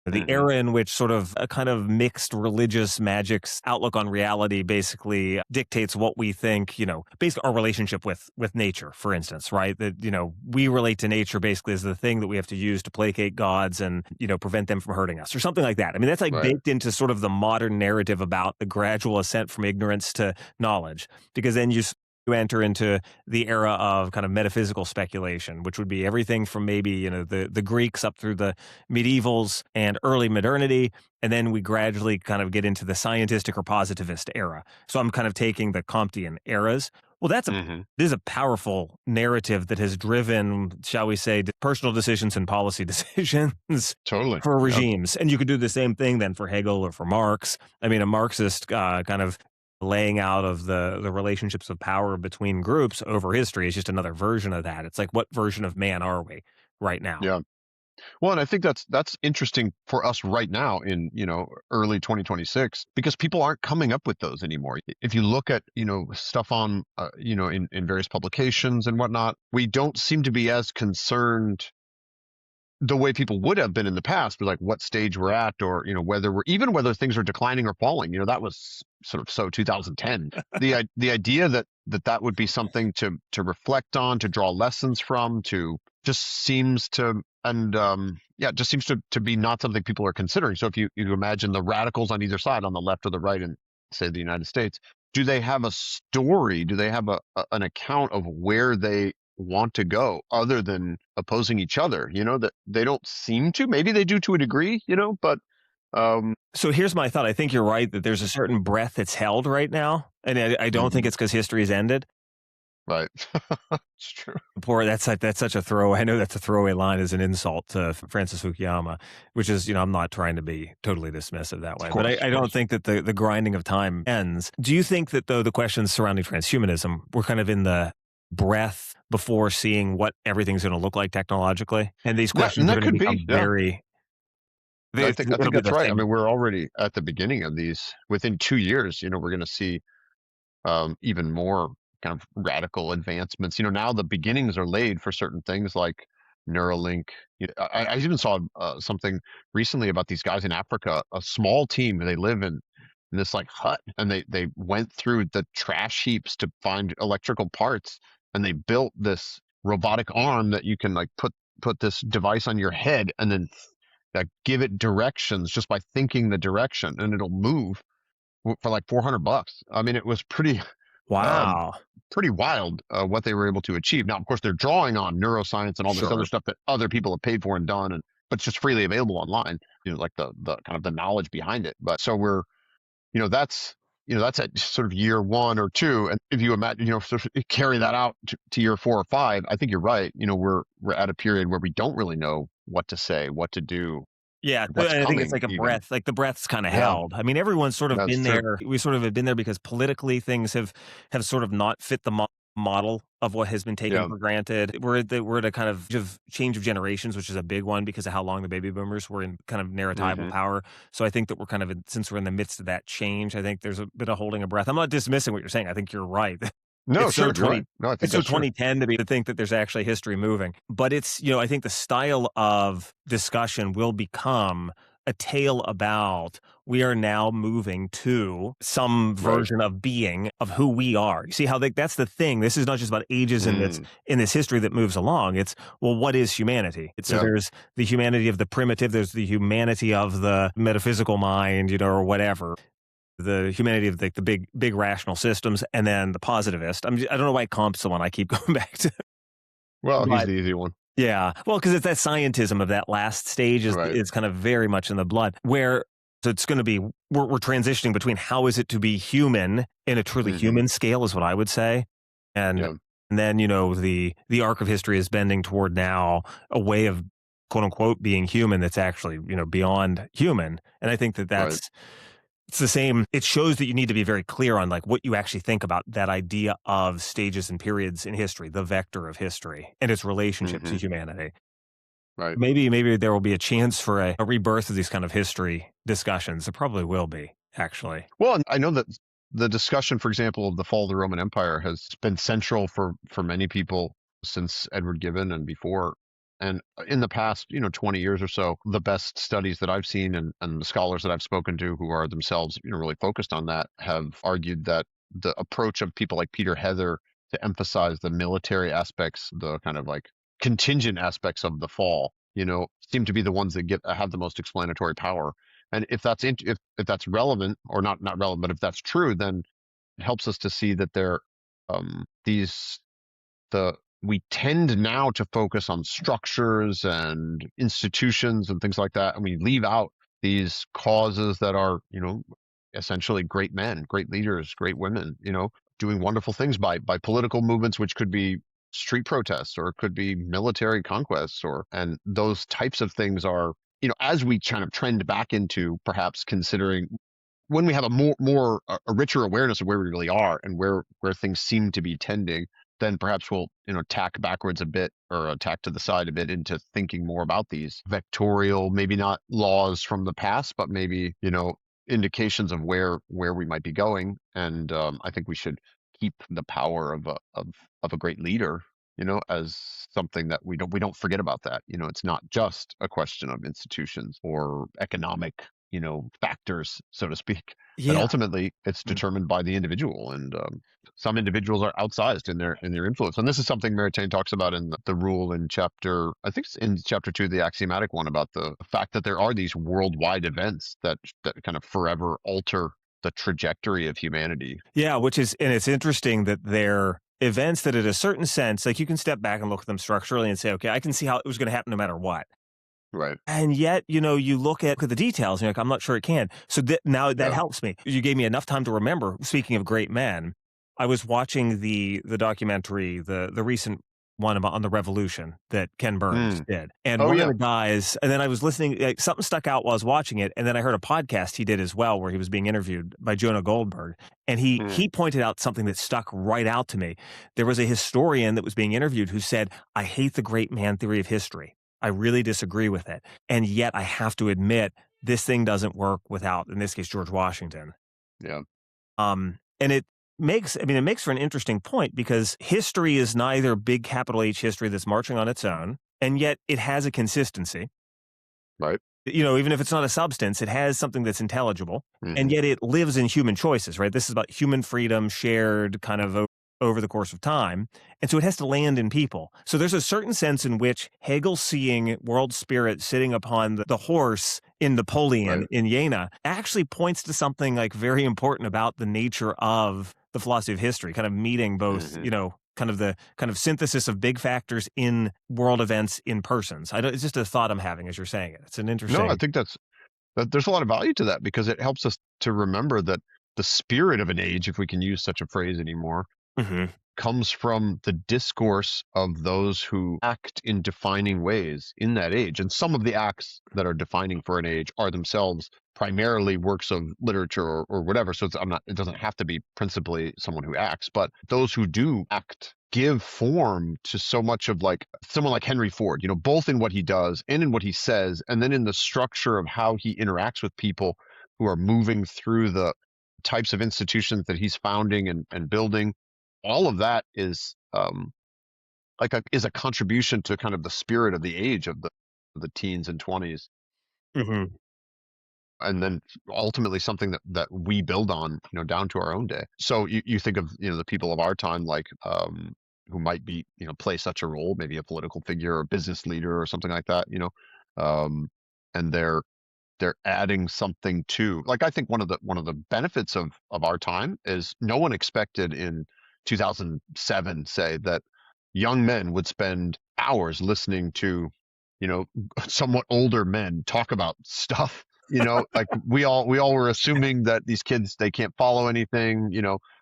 [SPEAKER 1] the
[SPEAKER 2] Hmm.
[SPEAKER 1] era in which sort of a kind of mixed religious magic's outlook on reality basically dictates what we think, basically our relationship with nature, for instance, right? That, we relate to nature basically as the thing that we have to use to placate gods and, prevent them from hurting us or something like that. I mean, that's like
[SPEAKER 2] Right.
[SPEAKER 1] baked into sort of the modern narrative about the gradual ascent from ignorance to knowledge, because then you enter into the era of kind of metaphysical speculation, which would be everything from maybe, the Greeks up through the medievals and early modernity. And then we gradually kind of get into the scientistic or positivist era. So I'm kind of taking the Comtean eras. Well,
[SPEAKER 2] Hmm.
[SPEAKER 1] this is a powerful narrative that has driven, shall we say, personal decisions and policy decisions
[SPEAKER 2] Totally.
[SPEAKER 1] for
[SPEAKER 2] Yeah.
[SPEAKER 1] regimes. And you could do the same thing then for Hegel or for Marx. I mean, a Marxist kind of laying out of the relationships of power between groups over history is just another version of that. It's like, what version of man are we right now?
[SPEAKER 2] Yeah. Well, and I think that's interesting for us right now in, early 2026 because people aren't coming up with those anymore. If you look at, stuff on, in various publications and whatnot, we don't seem to be as concerned the way people would have been in the past, but like what stage we're at, or whether things are declining or falling. That was sort of so 2010. The idea that would be something to reflect on, to draw lessons from, to just seems to and yeah, just seems to be not something people are considering. So if you imagine the radicals on either side, on the left or the right, in say the United States, do they have a story? Do they have an account of where they want to go other than opposing each other? That they don't seem to. Maybe they do to a degree, but um,
[SPEAKER 1] So here's my thought. I think you're right that there's a certain breath that's held right now. And I don't think
[SPEAKER 2] mhm,
[SPEAKER 1] it's because history has ended.
[SPEAKER 2] right. It's true.
[SPEAKER 1] Poor, that's such a throwaway. I know that's a throwaway line as an insult to Francis Fukuyama, which is, I'm not trying to be totally dismissive that
[SPEAKER 2] Of
[SPEAKER 1] way, but
[SPEAKER 2] course,
[SPEAKER 1] I
[SPEAKER 2] of
[SPEAKER 1] don't
[SPEAKER 2] course.
[SPEAKER 1] think that the grinding of time ends. Do you think that, though, the questions surrounding transhumanism were kind of in the breath before seeing what everything's going to look like technologically? And these
[SPEAKER 2] That and
[SPEAKER 1] questions are
[SPEAKER 2] that
[SPEAKER 1] going to
[SPEAKER 2] could be,
[SPEAKER 1] become
[SPEAKER 2] yeah. I
[SPEAKER 1] it'll
[SPEAKER 2] think
[SPEAKER 1] be
[SPEAKER 2] that's
[SPEAKER 1] the
[SPEAKER 2] right. I
[SPEAKER 1] same.
[SPEAKER 2] mean, we're already at the beginning of these. Within 2 years, we're going to see even more kind of radical advancements. Now the beginnings are laid for certain things like Neuralink. I even saw something recently about these guys in Africa, a small team. They live in this like hut, and they went through the trash heaps to find electrical parts, and they built this robotic arm that you can like put this device on your head and then give it directions just by thinking the direction, and it'll move for like $400. I mean, it was um,
[SPEAKER 1] Wow.
[SPEAKER 2] pretty wild what they were able to achieve. Now, of course, they're drawing on neuroscience and all this other
[SPEAKER 1] Sure.
[SPEAKER 2] stuff that other people have paid for and done, and but it's just freely available online. Like the kind of the knowledge behind it. But so we're, that's that's at sort of year 1 or 2, and if you imagine, sort of carry that out to year 4 or 5, I think you're right. We're at a period where we don't really know what to say, what to do.
[SPEAKER 1] Yeah,
[SPEAKER 2] what's
[SPEAKER 1] I think it's
[SPEAKER 2] coming
[SPEAKER 1] like a
[SPEAKER 2] even.
[SPEAKER 1] breath, like the breath's kinda
[SPEAKER 2] Yeah,
[SPEAKER 1] held. I mean, everyone's sort of
[SPEAKER 2] that's
[SPEAKER 1] been
[SPEAKER 2] true.
[SPEAKER 1] there. We sort of have been there because politically things have sort of not fit the model of what has been taken
[SPEAKER 2] Yeah.
[SPEAKER 1] for granted. We're at a kind of change of generations, which is a big one because of how long the baby boomers were in kind of narratival
[SPEAKER 2] Hmm.
[SPEAKER 1] power. So I think that we're kind of since we're in the midst of that change, I think there's a bit of holding a breath. I'm not dismissing what you're saying. I think you're right.
[SPEAKER 2] No,
[SPEAKER 1] It's so
[SPEAKER 2] sure, you're
[SPEAKER 1] 20
[SPEAKER 2] right. No, I think
[SPEAKER 1] it's so
[SPEAKER 2] that's true.
[SPEAKER 1] 2010 to think that there's actually history moving. But it's, I think the style of discussion will become a tale about we are now moving to some
[SPEAKER 2] Right.
[SPEAKER 1] version of being of who we are. You see how that's the thing. This is not just about ages
[SPEAKER 2] Mm,
[SPEAKER 1] in this history that moves along. It's well, what is humanity? So
[SPEAKER 2] yeah.
[SPEAKER 1] there's the humanity of the primitive, there's the humanity of the metaphysical mind, or whatever. The humanity of the big rational systems, and then the positivist. I don't know why Comte's the one I keep going back to,
[SPEAKER 2] Well, he's
[SPEAKER 1] but
[SPEAKER 2] the easy one.
[SPEAKER 1] yeah. Well, because it's that scientism of that last stage
[SPEAKER 2] Right.
[SPEAKER 1] is kind of very much in the blood. Where so it's going to be we're transitioning between how is it to be human in a truly
[SPEAKER 2] Hmm.
[SPEAKER 1] human scale is what I would say, and
[SPEAKER 2] Yeah.
[SPEAKER 1] and then the arc of history is bending toward now a way of quote unquote being human that's actually beyond human, and I think that
[SPEAKER 2] Right.
[SPEAKER 1] that's it's the same. It shows that you need to be very clear on like what you actually think about that idea of stages and periods in history, the vector of history and its relationship to
[SPEAKER 2] Hmm.
[SPEAKER 1] humanity.
[SPEAKER 2] Right.
[SPEAKER 1] Maybe there will be a chance for a rebirth of these kind of history discussions. There probably will be, actually.
[SPEAKER 2] Well, and I know that the discussion, for example, of the fall of the Roman Empire has been central for many people since Edward Gibbon and before. And in the past, 20 years or so, the best studies that I've seen and the scholars that I've spoken to who are themselves, really focused on that have argued that the approach of people like Peter Heather to emphasize the military aspects, the kind of like contingent aspects of the fall, seem to be the ones that have the most explanatory power. And if if that's relevant or not relevant, but if that's true, then it helps us to see that these the we tend now to focus on structures and institutions and things like that, and we leave out these causes that are, essentially great men, great leaders, great women, doing wonderful things by political movements, which could be street protests or it could be military conquests, and those types of things are, as we kind of trend back into perhaps considering when we have a richer awareness of where we really are and where things seem to be tending, then perhaps we'll tack backwards a bit or tack to the side a bit into thinking more about these vectorial, maybe not laws from the past, but maybe indications of where we might be going. And I think we should keep the power of a great leader, as something that we don't forget about that. It's not just a question of institutions or economic factors, so to speak, that
[SPEAKER 1] Yeah.
[SPEAKER 2] ultimately it's determined by the individual. And some individuals are outsized in their influence. And this is something Maritain talks about in the rule in chapter, I think it's in chapter 2, the axiomatic one, about the fact that there are these worldwide events that kind of forever alter the trajectory of humanity.
[SPEAKER 1] Yeah, and it's interesting that they're events that, in a certain sense, like you can step back and look at them structurally and say, okay, I can see how it was going to happen no matter what.
[SPEAKER 2] Right.
[SPEAKER 1] And yet, you look at the details and you're like, I'm not sure it can. So now that
[SPEAKER 2] Yeah.
[SPEAKER 1] helps me. You gave me enough time to remember. Speaking of great men, I was watching the documentary, the recent one about on the revolution that Ken Burns
[SPEAKER 2] Mm.
[SPEAKER 1] did. And
[SPEAKER 2] Oh
[SPEAKER 1] one of
[SPEAKER 2] yeah.
[SPEAKER 1] the guys, and then I was listening, like, something stuck out while I was watching it. And then I heard a podcast he did as well, where he was being interviewed by Jonah Goldberg. And he
[SPEAKER 2] Mm.
[SPEAKER 1] pointed out something that stuck right out to me. There was a historian that was being interviewed who said, I hate the great man theory of history. I really disagree with it. And yet I have to admit, this thing doesn't work without, in this case, George Washington.
[SPEAKER 2] Yeah.
[SPEAKER 1] And it makes for an interesting point because history is neither big capital H history that's marching on its own, and yet it has a consistency.
[SPEAKER 2] Right.
[SPEAKER 1] Even if it's not a substance, it has something that's intelligible, and
[SPEAKER 2] Hmm.
[SPEAKER 1] yet it lives in human choices, right? This is about human freedom shared kind of over the course of time. And so it has to land in people. So there's a certain sense in which Hegel seeing world spirit sitting upon the horse in Napoleon
[SPEAKER 2] Right.
[SPEAKER 1] in Jena actually points to something like very important about the nature of the philosophy of history, kind of meeting both,
[SPEAKER 2] Hmm.
[SPEAKER 1] kind of the kind of synthesis of big factors in world events in persons. It's just a thought I'm having as you're saying it. It's an
[SPEAKER 2] No, I
[SPEAKER 1] interesting.
[SPEAKER 2] think there's a lot of value to that because it helps us to remember that the spirit of an age, if we can use such a phrase anymore,
[SPEAKER 1] Hmm.
[SPEAKER 2] comes from the discourse of those who act in defining ways in that age. And some of the acts that are defining for an age are themselves primarily works of literature or whatever. So it doesn't have to be principally someone who acts, but those who do act give form to so much of like someone like Henry Ford, both in what he does and in what he says, and then in the structure of how he interacts with people who are moving through the types of institutions that he's founding and building. All of that is is a contribution to kind of the spirit of the age of the teens and 20s,
[SPEAKER 1] Hmm.
[SPEAKER 2] and then ultimately something that we build on, down to our own day. So you think of, the people of our time, like who might be, play such a role, maybe a political figure or business leader or something like that, and they're adding something to, like, I think one of the benefits of our time is no one expected in 2007, say, that young men would spend hours listening to, you know somewhat older men talk about stuff. Like, we all were assuming that these kids, they can't follow anything,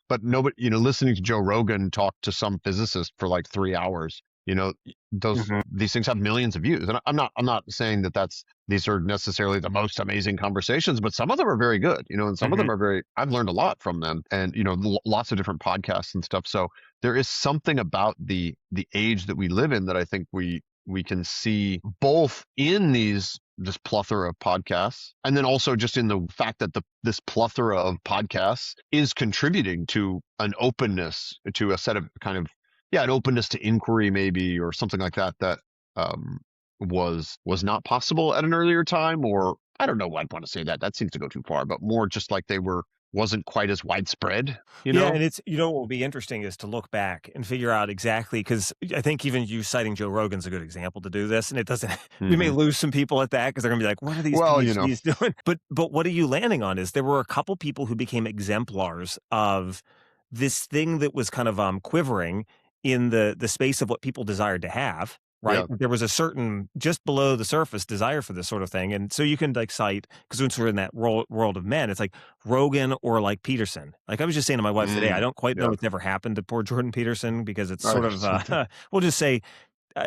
[SPEAKER 2] but nobody, listening to Joe Rogan talk to some physicist for like 3 hours,
[SPEAKER 1] Hmm.
[SPEAKER 2] these things have millions of views. And I'm not saying that these are necessarily the most amazing conversations, but some of them are very good, and some of
[SPEAKER 1] Hmm.
[SPEAKER 2] them are I've learned a lot from them, and lots of different podcasts and stuff. So there is something about the age that we live in that I think we can see both in this plethora of podcasts, and then also just in the fact that this plethora of podcasts is contributing to an openness to a set of kind of, yeah, an openness to inquiry, maybe, or something like that, that um, was not possible at an earlier time. Or I don't know, I'd want to say that seems to go too far, but more just like they wasn't quite as widespread, you
[SPEAKER 1] Yeah,
[SPEAKER 2] know?
[SPEAKER 1] and it's what will be interesting is to look back and figure out exactly, because I think even you citing Joe Rogan's a good example to do this, and it doesn't we may
[SPEAKER 2] Hmm.
[SPEAKER 1] lose some people at that because 'cause they're gonna be like, "What are these
[SPEAKER 2] Well,
[SPEAKER 1] PhDs doing?" But what are you landing on is there were a couple people who became exemplars of this thing that was kind of, quivering in the space of what people desired to have, right?
[SPEAKER 2] yeah,
[SPEAKER 1] There was a certain just below the surface desire for this sort of thing, and so you can, like, cite, because once we're in that world of men, it's like Rogan or like Peterson. Like I was just saying to my wife today, I don't quite know
[SPEAKER 2] yeah,
[SPEAKER 1] what's ever happened to poor Jordan Peterson because it's sort
[SPEAKER 2] right.
[SPEAKER 1] of we'll just say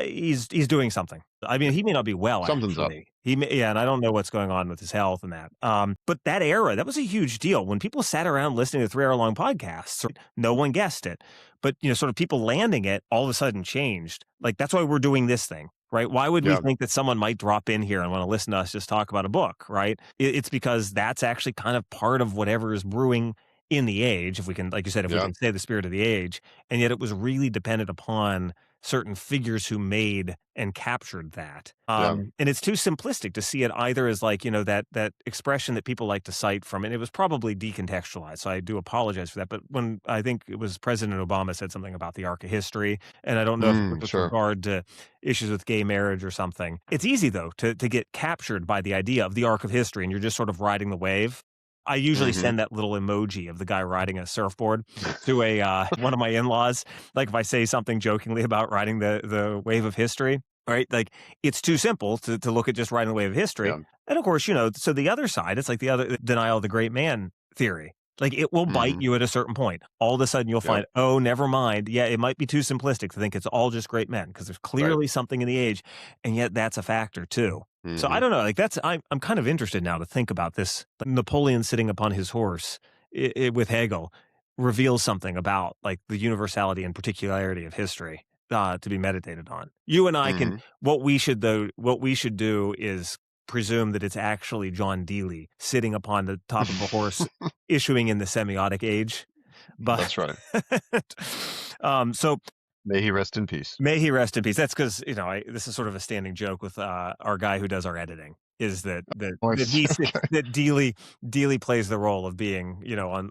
[SPEAKER 1] he's doing something. I mean, he may not be well,
[SPEAKER 2] Something's up.
[SPEAKER 1] actually. He may, yeah, and I don't know what's going on with his health and that. But that era, that was a huge deal when people sat around listening to 3 hour long podcasts. No one guessed it, but sort of people landing it all of a sudden changed. Like that's why we're doing this thing, right? Why would we
[SPEAKER 2] Yeah,
[SPEAKER 1] think that someone might drop in here and want to listen to us just talk about a book, right? It's because that's actually kind of part of whatever is brewing in the age, if we can, like you said, if we
[SPEAKER 2] yeah,
[SPEAKER 1] can say the spirit of the age, and yet it was really dependent upon certain figures who made and captured that.
[SPEAKER 2] yeah.
[SPEAKER 1] And it's too simplistic to see it either as like, that expression that people like to cite from, and it was probably decontextualized. So I do apologize for that. But when I think it was President Obama said something about the arc of history, and I don't know if it was with
[SPEAKER 2] Sure.
[SPEAKER 1] regard to issues with gay marriage or something. It's easy though to get captured by the idea of the arc of history, and you're just sort of riding the wave. I usually
[SPEAKER 2] Hmm.
[SPEAKER 1] send that little emoji of the guy riding a surfboard to a one of my in-laws. Like if I say something jokingly about riding the wave of history, right? Like it's too simple to look at just riding the wave of history.
[SPEAKER 2] Yeah.
[SPEAKER 1] And of course, so the other side, it's like the other denial of the great man theory. Like it will bite
[SPEAKER 2] Hmm.
[SPEAKER 1] you at a certain point. All of a sudden you'll
[SPEAKER 2] Yeah.
[SPEAKER 1] find, oh, never mind. Yeah, it might be too simplistic to think it's all just great men because there's
[SPEAKER 2] Right.
[SPEAKER 1] clearly something in the age, and yet that's a factor too. So I
[SPEAKER 2] Hmm.
[SPEAKER 1] don't know. Like I'm kind of interested now to think about this. Like Napoleon sitting upon his horse with Hegel reveals something about like the universality and particularity of history to be meditated on. You and I can.
[SPEAKER 2] Hmm.
[SPEAKER 1] What we should do is presume that it's actually John Deely sitting upon the top of a horse, issuing in the semiotic age. But
[SPEAKER 2] That's right.
[SPEAKER 1] so
[SPEAKER 2] May he rest in peace.
[SPEAKER 1] may he rest in peace. That's because this is sort of a standing joke with our guy who does our editing. Is that
[SPEAKER 2] Voice. Okay.
[SPEAKER 1] that Dealey plays the role of being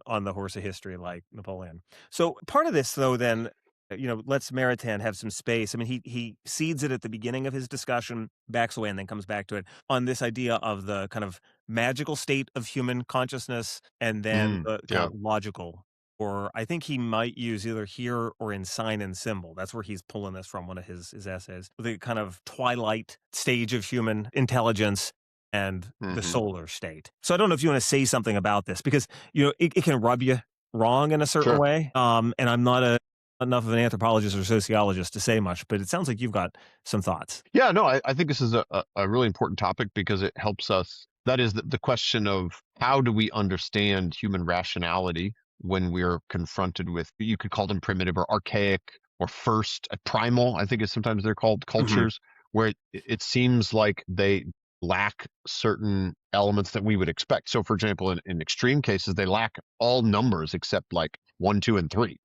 [SPEAKER 1] on the horse of history like Napoleon. So part of this though then lets Maritain have some space. I mean he seeds it at the beginning of his discussion, backs away, and then comes back to it on this idea of the kind of magical state of human consciousness and then the kind
[SPEAKER 2] Yeah.
[SPEAKER 1] of logical, or I think he might use either here or in Sign and Symbol. That's where he's pulling this from, one of his essays. The kind of twilight stage of human intelligence and the
[SPEAKER 2] Hmm.
[SPEAKER 1] solar state. So I don't know if you want to say something about this because it can rub you wrong in a certain
[SPEAKER 2] Sure.
[SPEAKER 1] way. And I'm not enough of an anthropologist or sociologist to say much, but it sounds like you've got some thoughts.
[SPEAKER 2] Yeah, no, I think this is a really important topic because it helps us. That is the question of how do we understand human rationality when we're confronted with, you could call them primitive or archaic or first, primal, I think is sometimes they're called
[SPEAKER 1] Hmm.
[SPEAKER 2] cultures, where it seems like they lack certain elements that we would expect. So, for example, in extreme cases, they lack all numbers except like one, two, and three,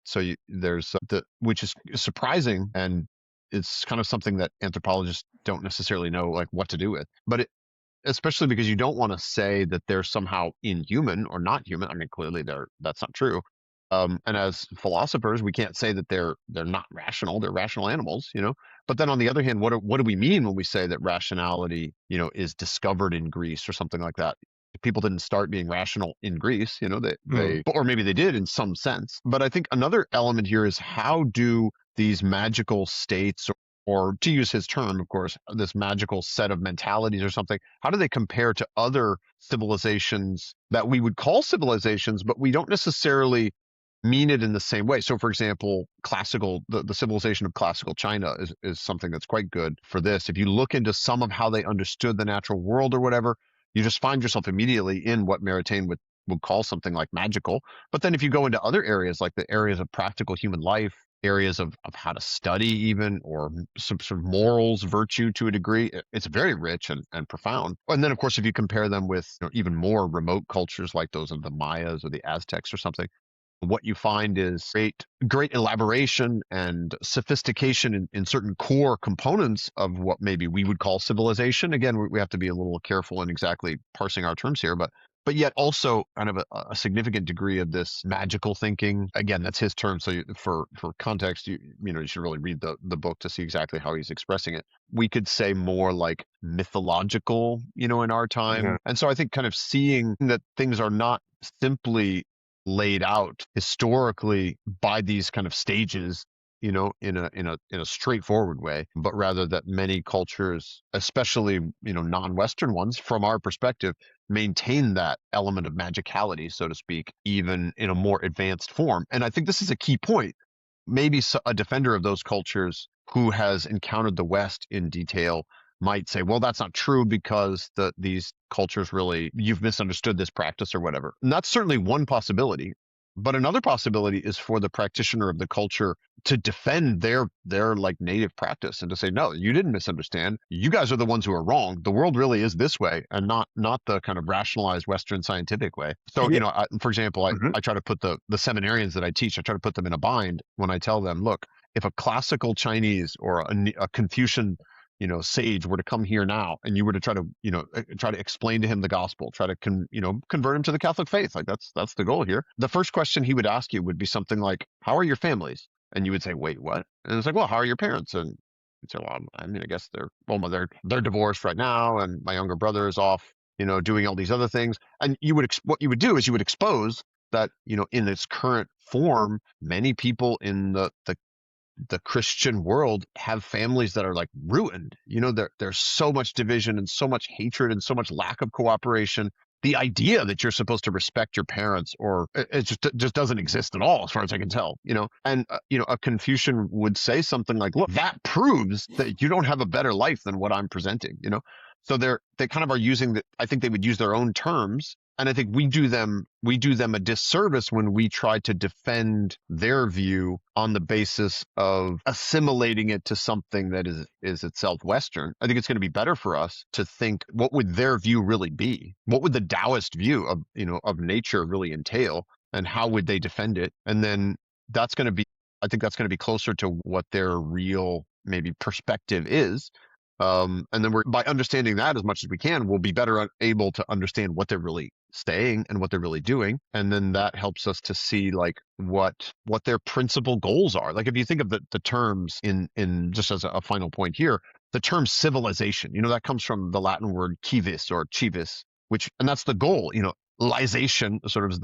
[SPEAKER 2] So there's which is surprising, and it's kind of something that anthropologists don't necessarily know like what to do with. But especially because you don't want to say that they're somehow inhuman or not human. I mean, clearly that's not true. And as philosophers, we can't say that they're not rational. They're rational animals, But then on the other hand, what do we mean when we say that rationality, is discovered in Greece or something like that? People didn't start being rational in Greece, they or maybe they did in some sense. But I think another element here is how do these magical states, or to use his term, of course, this magical set of mentalities or something, how do they compare to other civilizations that we would call civilizations, but we don't necessarily mean it in the same way? So, for example, the civilization of classical China is something that's quite good for this. If you look into some of how they understood the natural world or whatever, you just find yourself immediately in what Maritain would call something like magical. But then if you go into other areas, like the areas of practical human life, areas of how to study even, or some sort of morals, virtue to a degree, it's very rich and profound. And then, of course, if you compare them with even more remote cultures like those of the Mayas or the Aztecs or something, what you find is great elaboration and sophistication in certain core components of what maybe we would call civilization. Again, we have to be a little careful in exactly parsing our terms here, but yet also kind of a significant degree of this magical thinking. Again, that's his term. So for context, you should really read the book to see exactly how he's expressing it. We could say more like mythological, in our
[SPEAKER 1] Hmm.
[SPEAKER 2] time. And so I think kind of seeing that things are not simply laid out historically by these kind of stages, in a straightforward way, but rather that many cultures, especially non-Western ones, from our perspective, maintain that element of magicality, so to speak, even in a more advanced form. And I think this is a key point. Maybe a defender of those cultures who has encountered the West in detail might say, well, that's not true because these cultures really, you've misunderstood this practice or whatever. And that's certainly one possibility. But another possibility is for the practitioner of the culture to defend their like native practice and to say, no, you didn't misunderstand. You guys are the ones who are wrong. The world really is this way, and not the kind of rationalized Western scientific way. So,
[SPEAKER 1] Yeah.
[SPEAKER 2] for example,
[SPEAKER 1] Hmm.
[SPEAKER 2] I try to put the seminarians that I teach, I try to put them in a bind when I tell them, look, if a classical Chinese or a Confucian sage were to come here now and you were to try to explain to him the gospel, try to convert him to the Catholic faith, like that's the goal here. The first question he would ask you would be something like, how are your families? And you would say, wait, what? And it's like, well, how are your parents? And you'd say, well, I mean, I guess they're divorced right now, and my younger brother is off, doing all these other things. And what you would do is you would expose that, in its current form, many people in the Christian world have families that are like ruined. There's so much division and so much hatred and so much lack of cooperation. The idea that you're supposed to respect your parents, or it just doesn't exist at all, as far as I can tell. And a Confucian would say something like, "Look, that proves that you don't have a better life than what I'm presenting." So they kind of are using the. I think they would use their own terms, and I think we do them a disservice when we try to defend their view on the basis of assimilating it to something that is itself Western. I think it's going to be better for us to think, what would their view really be? What would the Taoist view of nature really entail, and how would they defend it? And then that's going to be I think that's going to be closer to what their real maybe perspective is. And then by understanding that as much as we can, we'll be better able to understand what they're really saying and what they're really doing. And then that helps us to see like what their principal goals are. Like if you think of the terms in just as a final point here, the term civilization, that comes from the Latin word civis or civis, and that's the goal, lization sort of is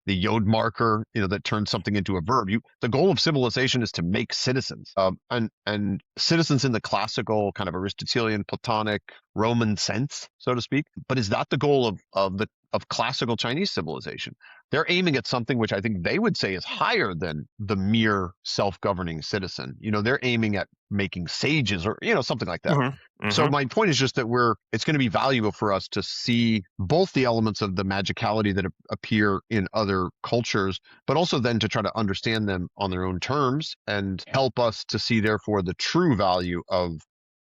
[SPEAKER 2] the yod marker, that turns something into a verb. The goal of civilization is to make citizens, and citizens in the classical kind of Aristotelian, Platonic, Roman sense, so to speak. But is that the goal of classical Chinese civilization? they're aiming at something which I think they would say is higher than the mere self-governing citizen. They're aiming at making sages or, something like that.
[SPEAKER 1] Hmm.
[SPEAKER 2] So
[SPEAKER 1] Hmm.
[SPEAKER 2] my point is just that it's going to be valuable for us to see both the elements of the magicality that appear in other cultures, but also then to try to understand them on their own terms and help us to see, therefore, the true value of,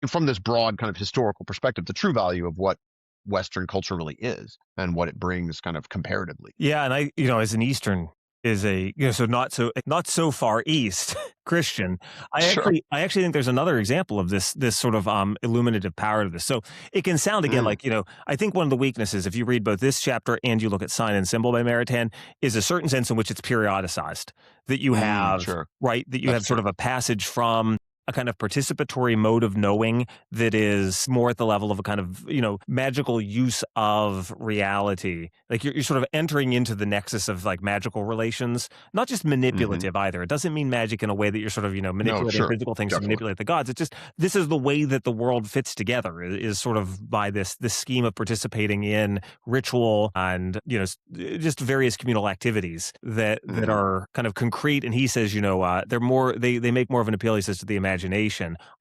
[SPEAKER 2] from this broad kind of historical perspective, the true value of what Western culture really is and what it brings kind of comparatively.
[SPEAKER 1] Yeah, and as an Eastern is a so not so far east Christian,
[SPEAKER 2] Sure.
[SPEAKER 1] I actually think there's another example of this sort of illuminative power to this. So it can sound again
[SPEAKER 2] Mm,
[SPEAKER 1] like, I think one of the weaknesses, if you read both this chapter and you look at Sign and Symbol by Maritain, is a certain sense in which it's periodicized. That you have,
[SPEAKER 2] sure.
[SPEAKER 1] right, that you
[SPEAKER 2] That's
[SPEAKER 1] have sort
[SPEAKER 2] true.
[SPEAKER 1] of a passage from a kind of participatory mode of knowing that is more at the level of a kind of, magical use of reality. Like you're sort of entering into the nexus of like magical relations, not just
[SPEAKER 2] Hmm.
[SPEAKER 1] manipulative either. It doesn't mean magic in a way that you're sort of,
[SPEAKER 2] No,
[SPEAKER 1] manipulating
[SPEAKER 2] sure.
[SPEAKER 1] physical things to
[SPEAKER 2] Definitely.
[SPEAKER 1] manipulate the gods. It's just, this is the way that the world fits together is sort of by this scheme of participating in ritual and, just various communal activities that
[SPEAKER 2] Hmm.
[SPEAKER 1] are kind of concrete. And he says, they make more of an appeal, he says, to the imagination.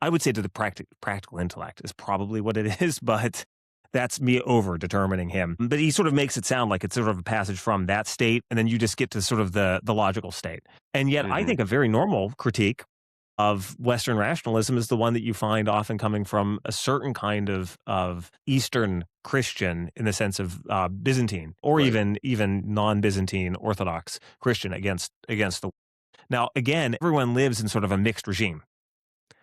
[SPEAKER 1] I would say to the practical intellect is probably what it is, but that's me over determining him. But he sort of makes it sound like it's sort of a passage from that state, and then you just get to sort of the logical state. And yet, I
[SPEAKER 2] Hmm.
[SPEAKER 1] think a very normal critique of Western rationalism is the one that you find often coming from a certain kind of Eastern Christian, in the sense of Byzantine or
[SPEAKER 2] Right.
[SPEAKER 1] even non-Byzantine Orthodox Christian against the. Now, again, everyone lives in sort of a mixed regime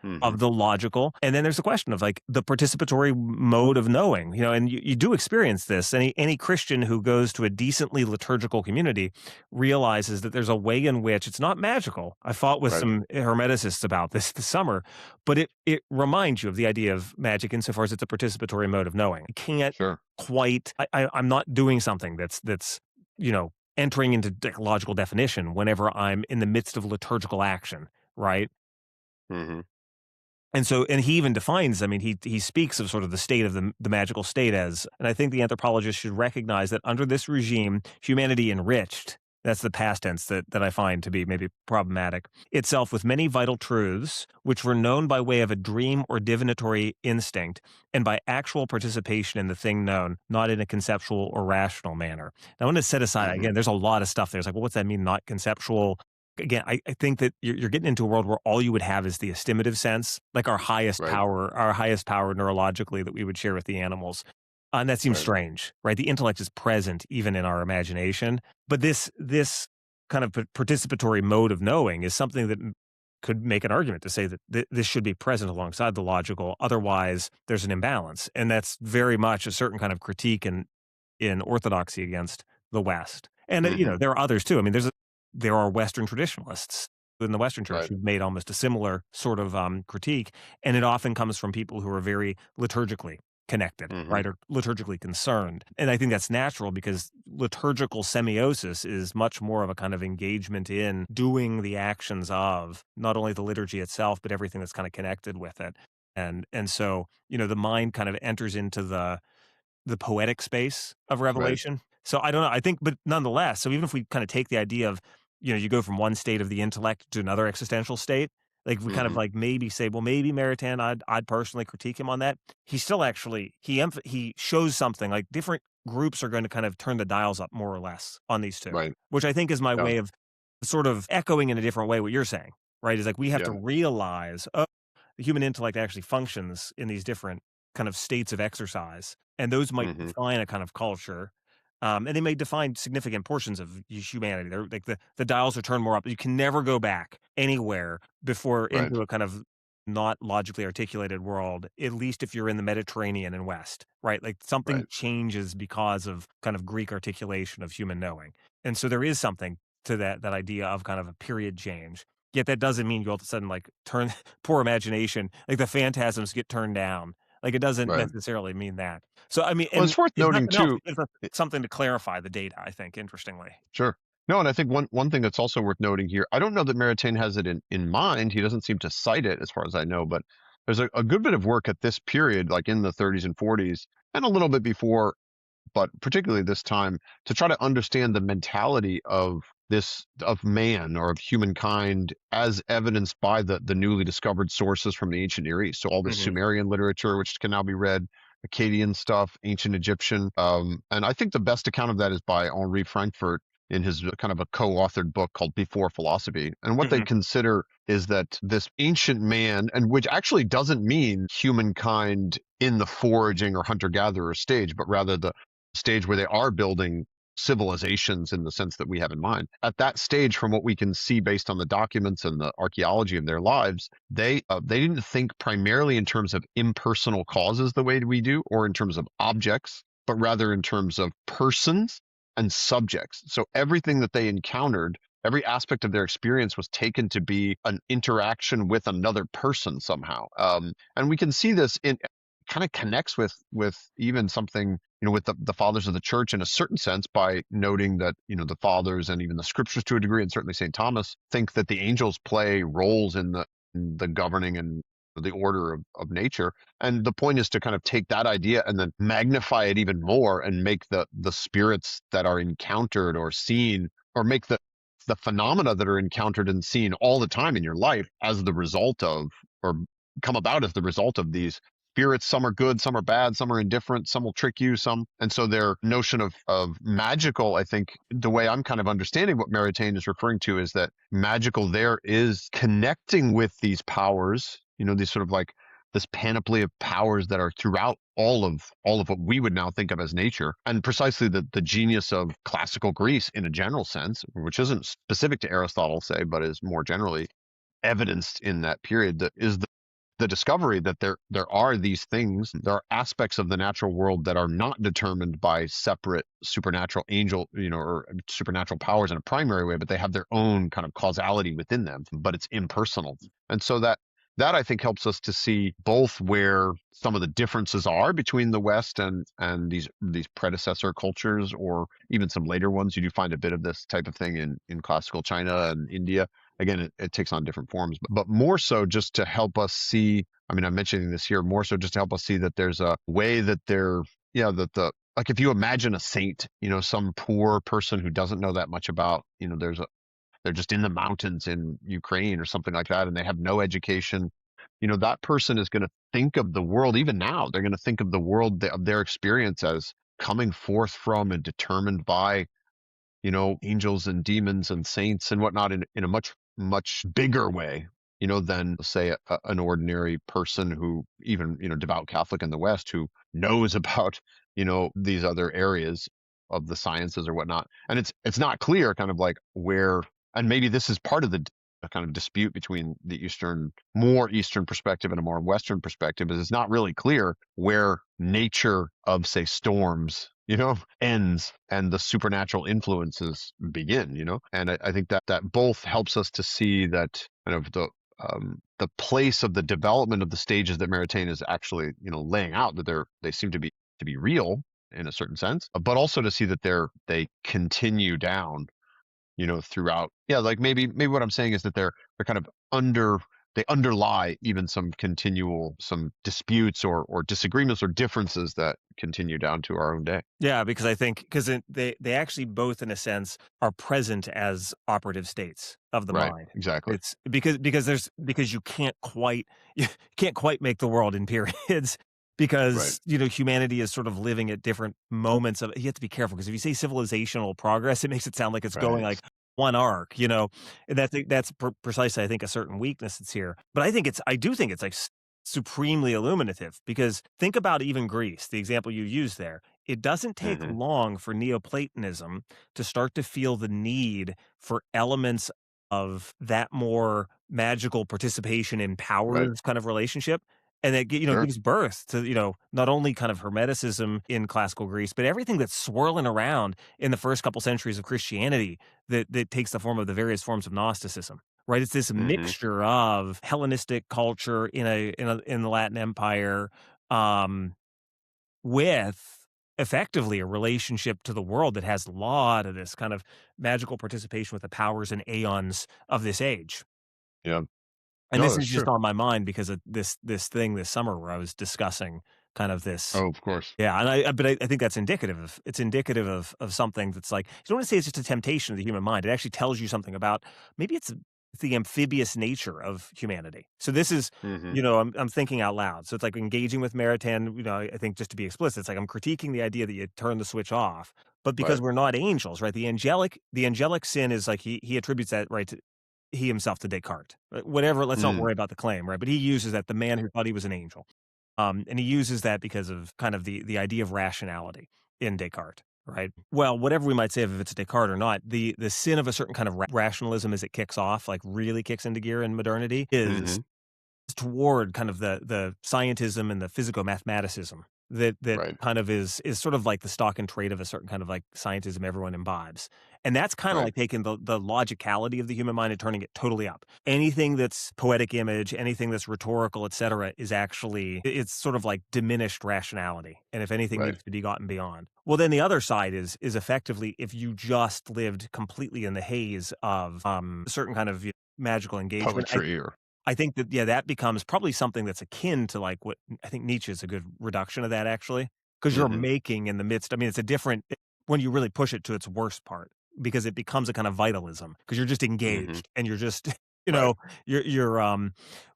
[SPEAKER 2] Hmm.
[SPEAKER 1] of the logical. And then there's the question of like the participatory mode of knowing, and you do experience this. Any Christian who goes to a decently liturgical community realizes that there's a way in which it's not magical. I fought with
[SPEAKER 2] Right.
[SPEAKER 1] some hermeticists about this summer, but it reminds you of the idea of magic insofar as it's a participatory mode of knowing. I can't
[SPEAKER 2] Sure.
[SPEAKER 1] quite, I'm not doing something that's, entering into logical definition whenever I'm in the midst of liturgical action, right?
[SPEAKER 2] Hmm.
[SPEAKER 1] And he even defines, I mean, he speaks of sort of the state of the magical state as, and I think the anthropologist should recognize that under this regime, humanity enriched, that's the past tense that I find to be maybe problematic, itself with many vital truths, which were known by way of a dream or divinatory instinct, and by actual participation in the thing known, not in a conceptual or rational manner. Now, I want to set aside,
[SPEAKER 2] Hmm.
[SPEAKER 1] again, there's a lot of stuff there. It's like, well, what's that mean, not conceptual? Again, I think that you're getting into a world where all you would have is the estimative sense, like
[SPEAKER 2] Right.
[SPEAKER 1] our highest power neurologically that we would share with the animals. And that seems
[SPEAKER 2] Right.
[SPEAKER 1] strange, right? The intellect is present even in our imagination, but this kind of participatory mode of knowing is something that could make an argument to say that this should be present alongside the logical. Otherwise, there's an imbalance, and that's very much a certain kind of critique in orthodoxy against the West. And
[SPEAKER 2] Hmm.
[SPEAKER 1] there are others too. I mean, there are Western traditionalists in the Western Church
[SPEAKER 2] Right.
[SPEAKER 1] who've made almost a similar sort of critique, and it often comes from people who are very liturgically connected,
[SPEAKER 2] Hmm.
[SPEAKER 1] right, or liturgically concerned. And I think that's natural because liturgical semiosis is much more of a kind of engagement in doing the actions of not only the liturgy itself, but everything that's kind of connected with it. And so, the mind kind of enters into the poetic space of
[SPEAKER 2] Right.
[SPEAKER 1] revelation. So I don't know. I think, but nonetheless, so even if we kind of take the idea of, you go from one state of the intellect to another existential state, like we kind of
[SPEAKER 2] Hmm.
[SPEAKER 1] like maybe say, well, maybe Maritain, I'd personally critique him on that. He still actually he shows something like different groups are going to kind of turn the dials up more or less on these two,
[SPEAKER 2] Right.
[SPEAKER 1] which I think is my
[SPEAKER 2] Yeah.
[SPEAKER 1] way of sort of echoing in a different way what you're saying, right? Is like we have to
[SPEAKER 2] Yeah.
[SPEAKER 1] realize, oh, the human intellect actually functions in these different kind of states of exercise, and those might
[SPEAKER 2] Hmm.
[SPEAKER 1] define a kind of culture, and they may define significant portions of humanity. They're like the dials are turned more up. You can never go back anywhere before
[SPEAKER 2] Right.
[SPEAKER 1] into a kind of not logically articulated world, at least if you're in the Mediterranean and West, right? Like something
[SPEAKER 2] Right.
[SPEAKER 1] changes because of kind of Greek articulation of human knowing. And so there is something to that idea of kind of a period change. Yet that doesn't mean you all of a sudden like turn poor imagination, like the phantasms get turned down. Like it doesn't
[SPEAKER 2] Right.
[SPEAKER 1] necessarily mean that. So I mean,
[SPEAKER 2] Well,
[SPEAKER 1] and
[SPEAKER 2] it's worth
[SPEAKER 1] if
[SPEAKER 2] noting
[SPEAKER 1] nothing else,
[SPEAKER 2] too.
[SPEAKER 1] it gives us something to clarify the data, I think, interestingly.
[SPEAKER 2] Sure. No, and I think one thing that's also worth noting here, I don't know that Maritain has it in mind. He doesn't seem to cite it as far as I know, but there's a good bit of work at this period, like in the 30s and 40s, and a little bit before, but particularly this time to try to understand the mentality of of man or of humankind as evidenced by the newly discovered sources from the ancient Near East. So all this
[SPEAKER 1] Mhm.
[SPEAKER 2] Sumerian literature, which can now be read, Akkadian stuff, ancient Egyptian, and I think the best account of that is by Henri Frankfurt in his kind of a co-authored book called Before Philosophy. And what they
[SPEAKER 1] Mhm.
[SPEAKER 2] consider is that this ancient man, and which actually doesn't mean humankind in the foraging or hunter-gatherer stage, but rather the stage where they are building civilizations in the sense that we have in mind. At that stage, from what we can see based on the documents and the archaeology of their lives, they didn't think primarily in terms of impersonal causes the way we do, or in terms of objects, but rather in terms of persons and subjects. So everything that they encountered, every aspect of their experience was taken to be an interaction with another person somehow. And we can see this in kind of connects with even something, with the fathers of the church in a certain sense, by noting that, the fathers and even the scriptures to a degree, and certainly St. Thomas, think that the angels play roles in the governing and the order of nature. And the point is to kind of take that idea and then magnify it even more and make the spirits that are encountered or seen, or make the phenomena that are encountered and seen all the time in your life as the result of, or come about as the result of, these spirits. Some are good, some are bad, some are indifferent, some will trick you, some. And so their notion of magical, I think the way I'm kind of understanding what Maritain is referring to is that magical there is connecting with these powers, these sort of like this panoply of powers that are throughout all of what we would now think of as nature, and precisely the genius of classical Greece in a general sense, which isn't specific to Aristotle, say, but is more generally evidenced in that period, that is the discovery that there are these things, there are aspects of the natural world that are not determined by separate supernatural angel, or supernatural powers in a primary way, but they have their own kind of causality within them, but it's impersonal. And so that I think helps us to see both where some of the differences are between the West and these predecessor cultures, or even some later ones. You do find a bit of this type of thing in classical China and India. Again, it takes on different forms, but more so just to help us see. I mean, I'm mentioning this here more so just to help us see that there's a way that yeah, that like if you imagine a saint, some poor person who doesn't know that much about, they're just in the mountains in Ukraine or something like that, and they have no education. That person is going to think of the world, even now, they're going to think of the world of their experience as coming forth from and determined by, angels and demons and saints and whatnot in a much, much bigger way, than say an ordinary person who even, devout Catholic in the West who knows about, these other areas of the sciences or whatnot. And it's not clear kind of like where, and maybe this is part of the kind of dispute between the more Eastern perspective and a more Western perspective, is it's not really clear where nature of, say, storms, ends and the supernatural influences begin, and I think that both helps us to see that kind of the place of the development of the stages that Maritain is actually, laying out, that they seem to be real in a certain sense, but also to see that they continue down, throughout. Yeah, like maybe what I'm saying is that they're kind of they underlie even some disputes or disagreements or differences that continue down to our own day.
[SPEAKER 1] Yeah, because I think because they actually both, in a sense, are present as operative states of the
[SPEAKER 2] Right.
[SPEAKER 1] mind.
[SPEAKER 2] Exactly.
[SPEAKER 1] It's because you can't quite you can't quite make the world in periods
[SPEAKER 2] Right.
[SPEAKER 1] because, humanity is sort of living at different moments of you have to be careful because if you say civilizational progress, it makes it sound like it's going
[SPEAKER 2] Right.
[SPEAKER 1] like one arc, and that's precisely, I think, a certain weakness that's here. But I do think it's like supremely illuminative because think about even Greece, the example you used there. It doesn't take
[SPEAKER 2] Hmm.
[SPEAKER 1] long for Neoplatonism to start to feel the need for elements of that more magical participation in
[SPEAKER 2] Right.
[SPEAKER 1] powers kind of relationship. And it,
[SPEAKER 2] Sure.
[SPEAKER 1] gives birth to, not only kind of Hermeticism in classical Greece, but everything that's swirling around in the first couple centuries of Christianity that takes the form of the various forms of Gnosticism. Right? It's this
[SPEAKER 2] Hmm.
[SPEAKER 1] mixture of Hellenistic culture in the Latin Empire, um, with effectively a relationship to the world that has a lot of this kind of magical participation with the powers and aeons of this age.
[SPEAKER 2] Yeah.
[SPEAKER 1] And
[SPEAKER 2] No,
[SPEAKER 1] this
[SPEAKER 2] that's
[SPEAKER 1] is just
[SPEAKER 2] true.
[SPEAKER 1] on my mind because of this thing this summer where I was discussing kind of this.
[SPEAKER 2] Oh, of course.
[SPEAKER 1] Yeah, and I think that's indicative of it's indicative of something that's like, you don't wanna say it's just a temptation of the human mind, it actually tells you something about maybe it's the amphibious nature of humanity. So this is,
[SPEAKER 2] Hmm.
[SPEAKER 1] I'm thinking out loud, so it's like engaging with Maritain, I think just to be explicit, it's like I'm critiquing the idea that you turn the switch off, but because
[SPEAKER 2] Right.
[SPEAKER 1] we're not angels, right? The angelic sin is like he attributes that, right, to he himself to Descartes. Whatever, let's not
[SPEAKER 2] Mm.
[SPEAKER 1] worry about the claim, right? But he uses that, the man who thought he was an angel. And he uses that because of kind of the idea of rationality in Descartes, right? Well, whatever we might say of if it's Descartes or not, the sin of a certain kind of rationalism as it kicks off, like really kicks into gear in modernity, is
[SPEAKER 2] Hmm.
[SPEAKER 1] toward kind of the scientism and the physico-mathematicism that
[SPEAKER 2] Right.
[SPEAKER 1] kind of is sort of like the stock and trade of a certain kind of like scientism everyone imbibes. And that's kind of
[SPEAKER 2] Right.
[SPEAKER 1] like taking the logicality of the human mind and turning it totally up. Anything that's poetic image, anything that's rhetorical, etc., is actually it's sort of like diminished rationality. And if anything
[SPEAKER 2] Right.
[SPEAKER 1] needs to be gotten beyond. Well, then the other side is effectively if you just lived completely in the haze of a certain kind of magical engagement.
[SPEAKER 2] Poetry or.
[SPEAKER 1] I think that, yeah, that becomes probably something that's akin to, like, what I think Nietzsche is a good reduction of that actually, because 'cause you're
[SPEAKER 2] Hmm.
[SPEAKER 1] making in the midst. I mean, it's a different when you really push it to its worst part, because it becomes a kind of vitalism, because 'cause you're just
[SPEAKER 2] Hmm.
[SPEAKER 1] engaged and you're just, you
[SPEAKER 2] Right.
[SPEAKER 1] know,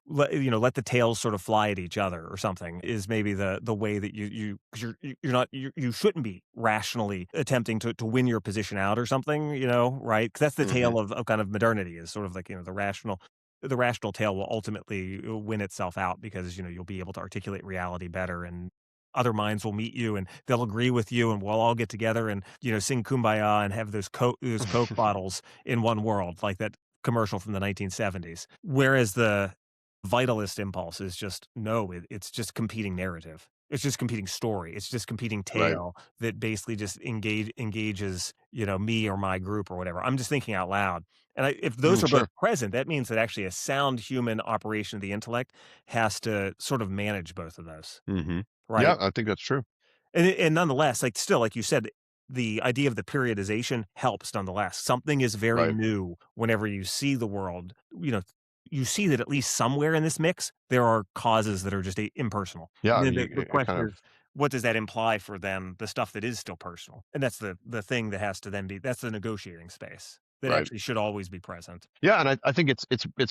[SPEAKER 1] let the tails sort of fly at each other or something is maybe the way that because you're not you shouldn't be rationally attempting to win your position out or something, right? Because that's the
[SPEAKER 2] Hmm.
[SPEAKER 1] tale of kind of modernity is sort of like, the rational tale will ultimately win itself out because, you'll be able to articulate reality better and other minds will meet you and they'll agree with you and we'll all get together and, sing kumbaya and have those Coke bottles in one world, like that commercial from the 1970s. Whereas the vitalist impulse is just no, it's just competing narrative. It's just competing story. It's just competing
[SPEAKER 2] Right.
[SPEAKER 1] tale that basically just engages, me or my group or whatever. I'm just thinking out loud. And if those
[SPEAKER 2] Mm,
[SPEAKER 1] are both
[SPEAKER 2] sure.
[SPEAKER 1] present, that means that actually a sound human operation of the intellect has to sort of manage both of those,
[SPEAKER 2] Hmm.
[SPEAKER 1] right?
[SPEAKER 2] Yeah, I think that's true.
[SPEAKER 1] And nonetheless, like, still, like you said, the idea of the periodization helps nonetheless. Something is very
[SPEAKER 2] Right.
[SPEAKER 1] new whenever you see the world, you see that at least somewhere in this mix, there are causes that are just impersonal. And
[SPEAKER 2] Yeah,
[SPEAKER 1] then
[SPEAKER 2] you
[SPEAKER 1] the
[SPEAKER 2] it kind
[SPEAKER 1] question
[SPEAKER 2] of.
[SPEAKER 1] is, what does that imply for then the stuff that is still personal? And that's the thing that has to then be that's the negotiating space that
[SPEAKER 2] Right.
[SPEAKER 1] actually should always be present.
[SPEAKER 2] Yeah, and I think it's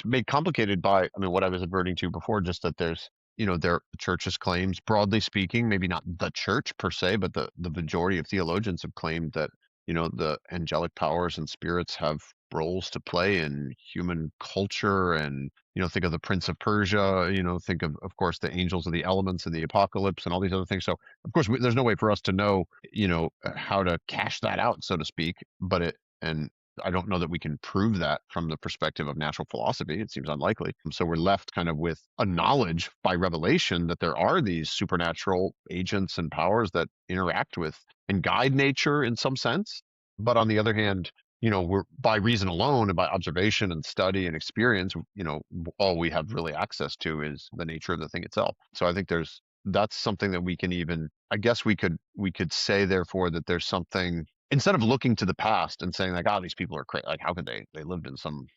[SPEAKER 2] made complicated by, I mean, what I was adverting to before, just that there's, there the church's claims, broadly speaking, maybe not the church per se, but the majority of theologians have claimed that, the angelic powers and spirits have roles to play in human culture, and, think of the Prince of Persia, think of course the angels of the elements and the apocalypse and all these other things. So of course there's no way for us to know, how to cash that out, so to speak, but it and I don't know that we can prove that from the perspective of natural philosophy. It seems unlikely. So we're left kind of with a knowledge by revelation that there are these supernatural agents and powers that interact with and guide nature in some sense. But on the other hand, we're by reason alone and by observation and study and experience, all we have really access to is the nature of the thing itself. So I think that's something that we can even, I guess we could say therefore that there's something, instead of looking to the past and saying like, oh, these people are crazy, like how could they lived in some,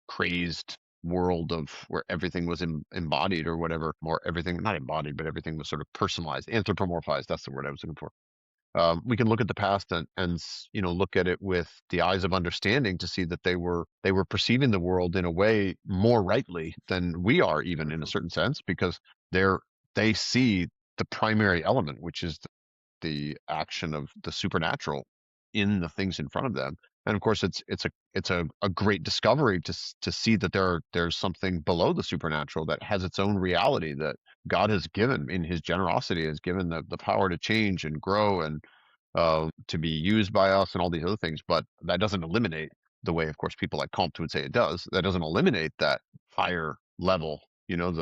[SPEAKER 2] crazed world of where everything was embodied or whatever, or everything not embodied but everything was sort of personalized, anthropomorphized, that's the word I was looking for. We can look at the past and look at it with the eyes of understanding to see that they were perceiving the world in a way more rightly than we are, even in a certain sense, because they're they see the primary element, which is the action of the supernatural in the things in front of them. And of course, it's a great discovery to see that there's something below the supernatural that has its own reality, that God has given in His generosity, has given the power to change and grow and to be used by us and all these other things. But that doesn't eliminate, the way, of course, people like Comte would say it does. That doesn't eliminate that higher level, not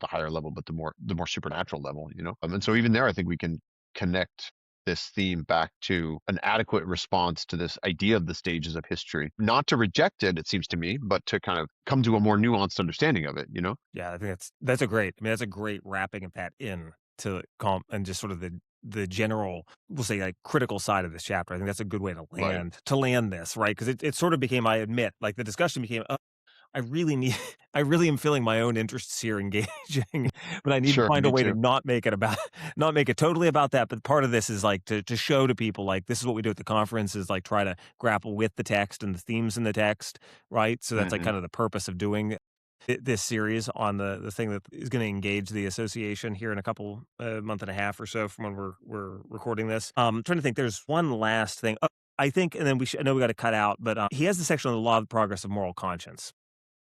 [SPEAKER 2] the higher level, but the more supernatural level. And so even there, I think we can connect this theme back to an adequate response to this idea of the stages of history, not to reject it, it seems to me, but to kind of come to a more nuanced understanding of it.
[SPEAKER 1] Yeah, I think that's a great wrapping of that in to calm and just sort of the general, we'll say, like, critical side of this chapter. I think that's a good way to
[SPEAKER 2] Right.
[SPEAKER 1] land this, right? Because it sort of became, I admit, like, the discussion became, I really need I really am feeling my own interests here engaging, but I need to
[SPEAKER 2] Sure,
[SPEAKER 1] find a
[SPEAKER 2] me
[SPEAKER 1] way to
[SPEAKER 2] too.
[SPEAKER 1] not make it about not make it totally about that, but part of this is, like, to show to people, like, this is what we do at the conference is, like, try to grapple with the text and the themes in the text, right? So that's, like,
[SPEAKER 2] Hmm.
[SPEAKER 1] kind of the purpose of doing this series on the thing that is gonna engage the association here in a couple, month and a half or so from when we're recording this. Trying to think, there's one last thing. Oh, I think, and then I know we gotta cut out, but, he has the section on the law of the progress of moral conscience.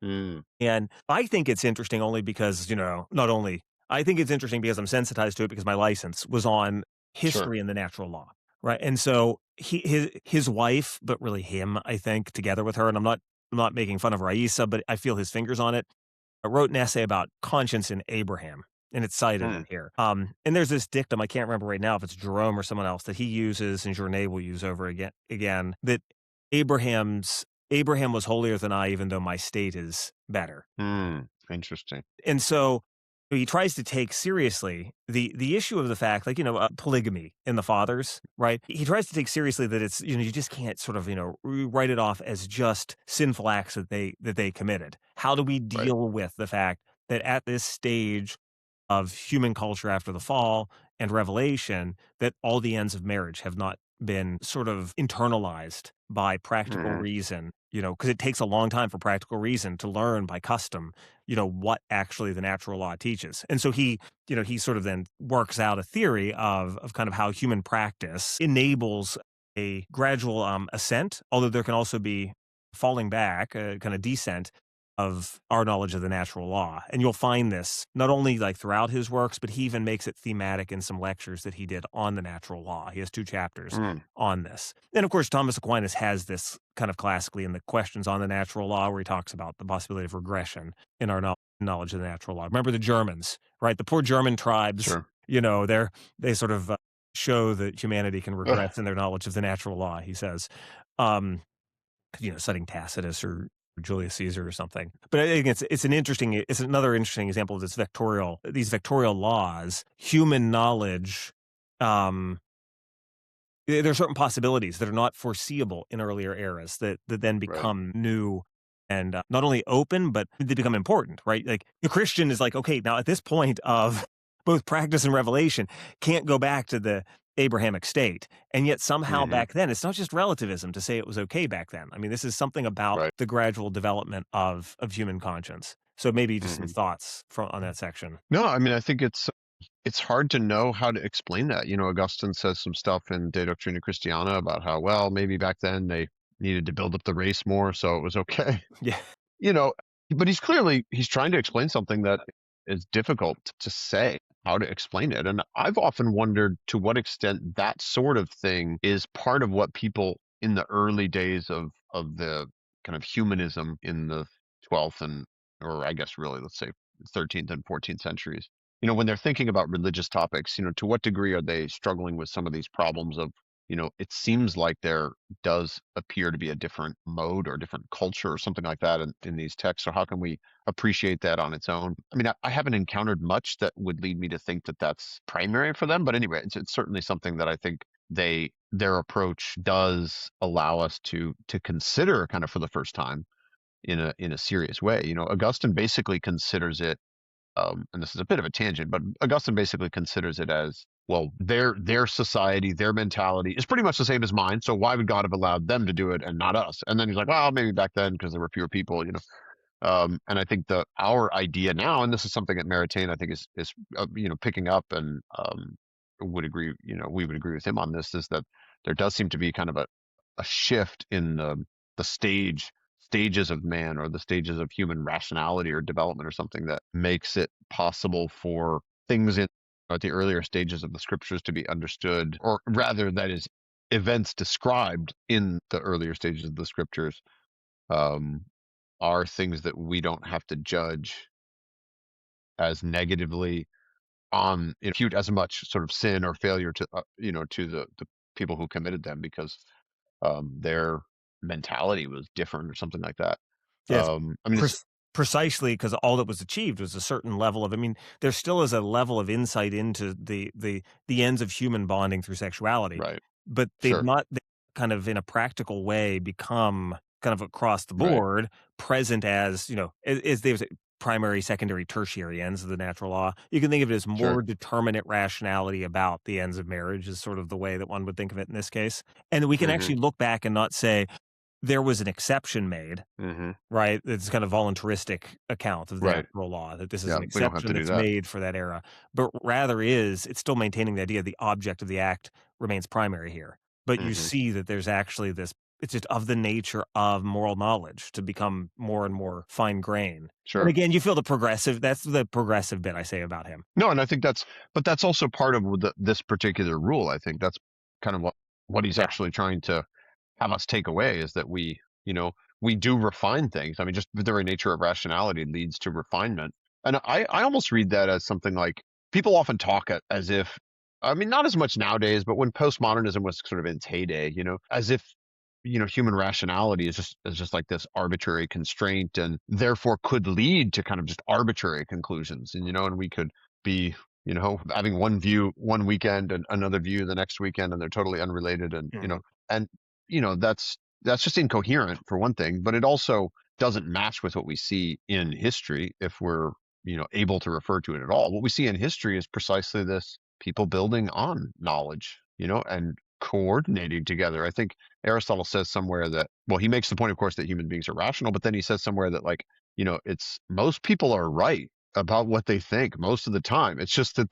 [SPEAKER 2] Mm,
[SPEAKER 1] And I think it's interesting only because, not only I think it's interesting because I'm sensitized to it because my license was on
[SPEAKER 2] sure.
[SPEAKER 1] history and the natural law, right? And so his wife, but really him, I think, together with her, and I'm not making fun of Raisa, but I feel his fingers on it. I wrote an essay about conscience in Abraham, and it's cited in
[SPEAKER 2] Hmm.
[SPEAKER 1] here. And there's this dictum, I can't remember right now if it's Jerome or someone else that he uses and Journet will use over again, that Abraham was holier than I, even though my state is better.
[SPEAKER 2] Hmm. Interesting.
[SPEAKER 1] And so he tries to take seriously the issue of the fact, like, polygamy in the fathers, right? He tries to take seriously that it's, you just can't sort of, write it off as just sinful acts that they committed. How do we
[SPEAKER 2] Right.
[SPEAKER 1] deal with the fact that at this stage of human culture after the fall and revelation, that all the ends of marriage have not been sort of internalized by practical
[SPEAKER 2] Hmm.
[SPEAKER 1] reason, because it takes a long time for practical reason to learn by custom, what actually the natural law teaches. And so he sort of then works out a theory of kind of how human practice enables a gradual ascent, although there can also be falling back, kind of descent of our knowledge of the natural law. And you'll find this not only like throughout his works, but he even makes it thematic in some lectures that he did on the natural law. He has 2 chapters
[SPEAKER 2] Mm,
[SPEAKER 1] on this. And of course, Thomas Aquinas has this kind of classically in the questions on the natural law, where he talks about the possibility of regression in our knowledge of the natural law. Remember the Germans, right? The poor German tribes,
[SPEAKER 2] sure.
[SPEAKER 1] they sort of show that humanity can
[SPEAKER 2] Ugh,
[SPEAKER 1] regress in their knowledge of the natural law, he says. Um, citing Tacitus or Julius Caesar or something. But I think it's another interesting example of these vectorial laws, human knowledge. Um, there are certain possibilities that are not foreseeable in earlier eras that then
[SPEAKER 2] right.
[SPEAKER 1] become new and not only open, but they become important, right? Like the Christian is like, okay, now at this point of both practice and revelation, can't go back to the Abrahamic state. And yet somehow
[SPEAKER 2] Hmm.
[SPEAKER 1] back then, it's not just relativism to say it was okay back then. I mean, this is something about
[SPEAKER 2] Right.
[SPEAKER 1] the gradual development of human conscience. So maybe just some
[SPEAKER 2] Hmm.
[SPEAKER 1] thoughts on that section.
[SPEAKER 2] No, I mean, I think it's hard to know how to explain that. Augustine says some stuff in De Doctrina Christiana about how, well, maybe back then they needed to build up the race more, so it was okay.
[SPEAKER 1] Yeah.
[SPEAKER 2] you know, but he's trying to explain something that is difficult to say how to explain it. And I've often wondered to what extent that sort of thing is part of what people in the early days of the kind of humanism in the 12th and or I guess really let's say 13th and 14th centuries. When they're thinking about religious topics, to what degree are they struggling with some of these problems of, it seems like there does appear to be a different mode or different culture or something like that in these texts. So how can we appreciate that on its own? I mean, I haven't encountered much that would lead me to think that that's primary for them. But anyway, it's certainly something that I think their approach does allow us to consider kind of for the first time in a serious way. Augustine basically considers it and this is a bit of a tangent, but Augustine basically considers it as well, their society, their mentality is pretty much the same as mine. So why would God have allowed them to do it and not us? And then he's like, well, maybe back then because there were fewer people, and I think our idea now, and this is something that Maritain I think is picking up and would agree, we would agree with him on this, is that there does seem to be kind of a shift in the stages of man or the stages of human rationality or development or something that makes it possible for things in at the earlier stages of the scriptures to be understood, or rather, that is, events described in the earlier stages of the scriptures um, are things that we don't have to judge as negatively on impute as much sort of sin or failure to to the people who committed them because their mentality was different or something like that.
[SPEAKER 1] Yes.
[SPEAKER 2] I mean, it's
[SPEAKER 1] Precisely because all that was achieved was a certain level of, I mean, there still is a level of insight into the ends of human bonding through sexuality,
[SPEAKER 2] right,
[SPEAKER 1] but they've
[SPEAKER 2] sure,
[SPEAKER 1] not they kind of in a practical way become kind of across the
[SPEAKER 2] Right.
[SPEAKER 1] board present as, as they would say, primary, secondary, tertiary ends of the natural law. You can think of it as more
[SPEAKER 2] Sure.
[SPEAKER 1] determinate rationality about the ends of marriage is sort of the way that one would think of it in this case. And we can
[SPEAKER 2] Hmm.
[SPEAKER 1] actually look back and not say there was an exception made,
[SPEAKER 2] Hmm.
[SPEAKER 1] right? It's kind of voluntaristic account of the
[SPEAKER 2] Right.
[SPEAKER 1] natural law that this is
[SPEAKER 2] Yeah.
[SPEAKER 1] an
[SPEAKER 2] We don't have
[SPEAKER 1] exception
[SPEAKER 2] to do
[SPEAKER 1] that's
[SPEAKER 2] that.
[SPEAKER 1] made for that era, but rather it's still maintaining the idea the object of the act remains primary here. But you
[SPEAKER 2] Hmm.
[SPEAKER 1] see that there's actually this it's just of the nature of moral knowledge to become more and more fine grained. And
[SPEAKER 2] Sure.
[SPEAKER 1] again, you feel that's the progressive bit I say about him.
[SPEAKER 2] No, and I think but that's also part of this particular rule. I think that's kind of what he's
[SPEAKER 1] Yeah.
[SPEAKER 2] actually trying to have us take away is that we do refine things. I mean, just the very nature of rationality leads to refinement. And I almost read that as something like people often talk as if, I mean, not as much nowadays, but when postmodernism was sort of in its heyday, as if, human rationality is just like this arbitrary constraint and therefore could lead to kind of just arbitrary conclusions. And we could be, having one view one weekend and another view the next weekend, and they're totally unrelated.
[SPEAKER 1] Mhm.
[SPEAKER 2] And that's just incoherent for one thing, but it also doesn't match with what we see in history if we're able to refer to it at all. What we see in history is precisely this: people building on knowledge, and coordinating together. I think Aristotle says somewhere that, well, he makes the point, of course, that human beings are rational, but then he says somewhere that, like, it's most people are right about what they think most of the time. It's just that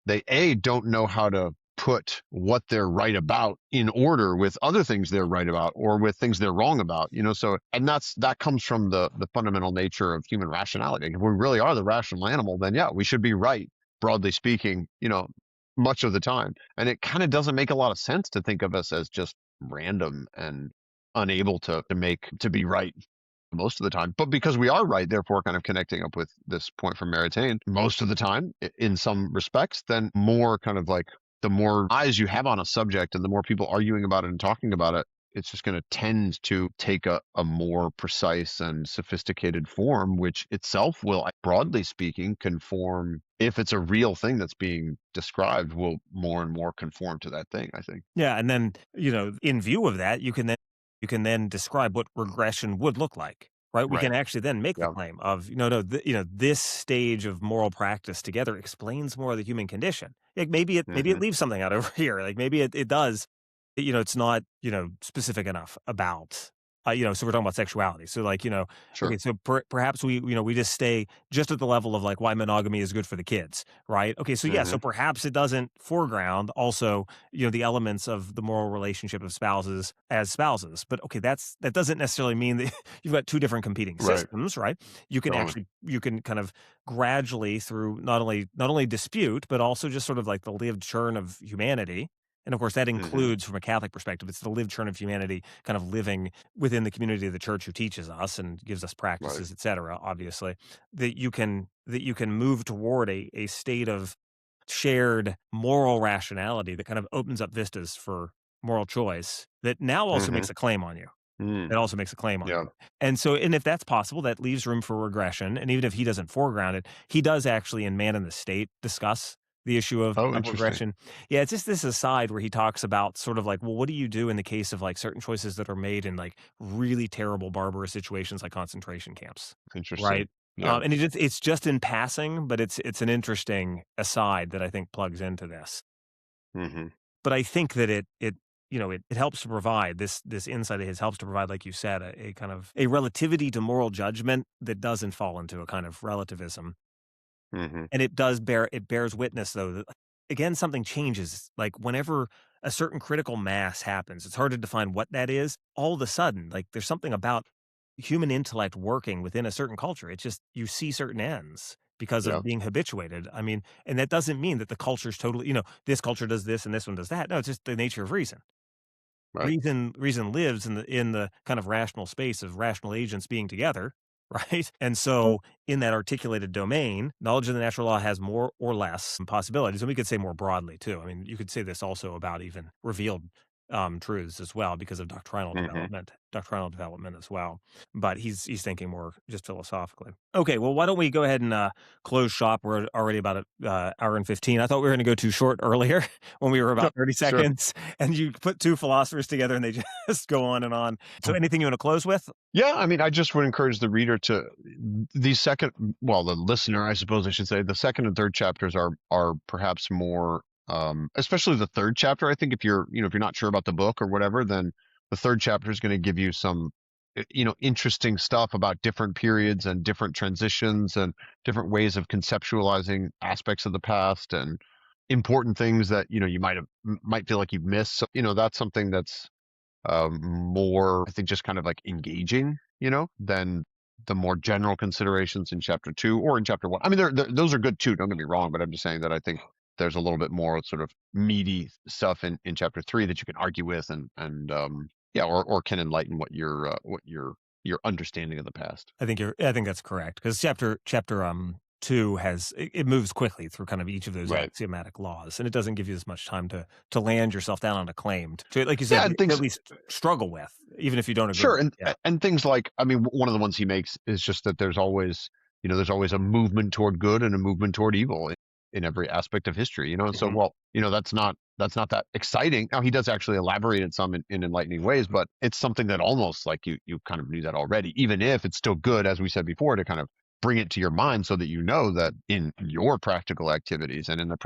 [SPEAKER 2] they don't know how to put what they're right about in order with other things they're right about or with things they're wrong about. So, and that comes from the fundamental nature of human rationality. If we really are the rational animal, then yeah, we should be right, broadly speaking, much of the time. And it kind of doesn't make a lot of sense to think of us as just random and unable to be right most of the time. But because we are right, therefore kind of connecting up with this point from Maritain, most of the time, in some respects, then more kind of like the more eyes you have on a subject and the more people arguing about it and talking about it, it's just going to tend to take a more precise and sophisticated form, which itself will, broadly speaking, conform. If it's a real thing that's being described, will more and more conform to that thing, I think.
[SPEAKER 1] Yeah, and then, in view of that, you can then describe what regression would look like, right? We can
[SPEAKER 2] Right.
[SPEAKER 1] actually then make the
[SPEAKER 2] Yeah.
[SPEAKER 1] claim of, no, this stage of moral practice together explains more of the human condition. Like maybe it
[SPEAKER 2] Hmm.
[SPEAKER 1] leaves something out over here. Like maybe it does. It's not, specific enough about, so we're talking about sexuality. So like, okay,
[SPEAKER 2] Sure.
[SPEAKER 1] so perhaps we just stay just at the level of like why monogamy is good for the kids, right? Okay, so yeah, so
[SPEAKER 2] Hmm.
[SPEAKER 1] perhaps it doesn't foreground also, the elements of the moral relationship of spouses as spouses. But okay, that doesn't necessarily mean that you've got two different competing
[SPEAKER 2] Right.
[SPEAKER 1] systems, right? You can kind of gradually through not only dispute, but also just sort of like the lived churn of humanity. And of course, that
[SPEAKER 2] Hmm.
[SPEAKER 1] includes from a Catholic perspective, it's the lived churn of humanity kind of living within the community of the church who teaches us and gives us
[SPEAKER 2] Right.
[SPEAKER 1] practices, et cetera, obviously, that you can move toward a state of shared moral rationality that kind of opens up vistas for moral choice that now also
[SPEAKER 2] Hmm.
[SPEAKER 1] makes a claim on you.
[SPEAKER 2] Mm.
[SPEAKER 1] It also makes a claim on
[SPEAKER 2] Yeah.
[SPEAKER 1] you. And if that's possible, that leaves room for regression, and even if he doesn't foreground it, he does actually in Man in the State discuss the issue of
[SPEAKER 2] Oh,
[SPEAKER 1] of
[SPEAKER 2] interesting.
[SPEAKER 1] regression. Yeah, it's just this aside where he talks about sort of like, well, what do you do in the case of, like, certain choices that are made in, like, really terrible, barbarous situations like concentration camps,
[SPEAKER 2] Interesting.
[SPEAKER 1] right?
[SPEAKER 2] Yeah.
[SPEAKER 1] And it's just in passing, but it's an interesting aside that I think plugs into this.
[SPEAKER 2] Hmm.
[SPEAKER 1] But I think that it helps to provide this insight of his helps to provide, like you said, a kind of a relativity to moral judgment that doesn't fall into a kind of relativism.
[SPEAKER 2] Hmm.
[SPEAKER 1] And it bears witness though that again something changes. Like whenever a certain critical mass happens, it's hard to define what that is. All of a sudden, like there's something about human intellect working within a certain culture. It's just you see certain ends because
[SPEAKER 2] Yeah.
[SPEAKER 1] of being habituated. I mean, and that doesn't mean that the culture's totally, this culture does this and this one does that. No, it's just the nature of reason.
[SPEAKER 2] Right.
[SPEAKER 1] Reason lives in the kind of rational space of rational agents being together, right? And so in that articulated domain, knowledge of the natural law has more or less possibilities. And we could say more broadly too. I mean, you could say this also about even revealed truths as well because of
[SPEAKER 2] Hmm.
[SPEAKER 1] doctrinal development as well. But he's thinking more just philosophically. Okay, well, why don't we go ahead and close shop? We're already about an hour and 15. I thought we were going to go too short earlier when we were
[SPEAKER 2] Yep.
[SPEAKER 1] about 30
[SPEAKER 2] Sure.
[SPEAKER 1] seconds, and you put two philosophers together and they just go on and on. So, anything you want to close with?
[SPEAKER 2] Yeah, I mean, I just would encourage the reader to the second, well, the listener, I suppose I should say, the second and third chapters are perhaps more, especially the third chapter. I think if you're, if you're not sure about the book or whatever, then the third chapter is going to give you some, interesting stuff about different periods and different transitions and different ways of conceptualizing aspects of the past and important things that, you might feel like you've missed. So, that's something that's more, I think, just kind of like engaging, than the more general considerations in chapter two or in chapter one. I mean, those are good too. Don't get me wrong, but I'm just saying that I think there's a little bit more sort of meaty stuff in chapter three that you can argue with and yeah, or can enlighten what your understanding of the past.
[SPEAKER 1] I think that's correct because chapter 2 it moves quickly through kind of each of those
[SPEAKER 2] Right.
[SPEAKER 1] axiomatic laws, and it doesn't give you as much time to land yourself down on a claim to, like you said,
[SPEAKER 2] Yeah, and
[SPEAKER 1] to at
[SPEAKER 2] things.
[SPEAKER 1] least struggle with, even if you don't agree.
[SPEAKER 2] Sure, and
[SPEAKER 1] Yeah.
[SPEAKER 2] and things like, I mean, one of the ones he makes is just that there's always a movement toward good and a movement toward evil in every aspect of history, and so,
[SPEAKER 1] Mhm.
[SPEAKER 2] well, that's not that exciting. Now he does actually elaborate it some in enlightening ways, but it's something that almost like you kind of knew that already, even if it's still good, as we said before, to kind of bring it to your mind so that you know that in your practical activities and in the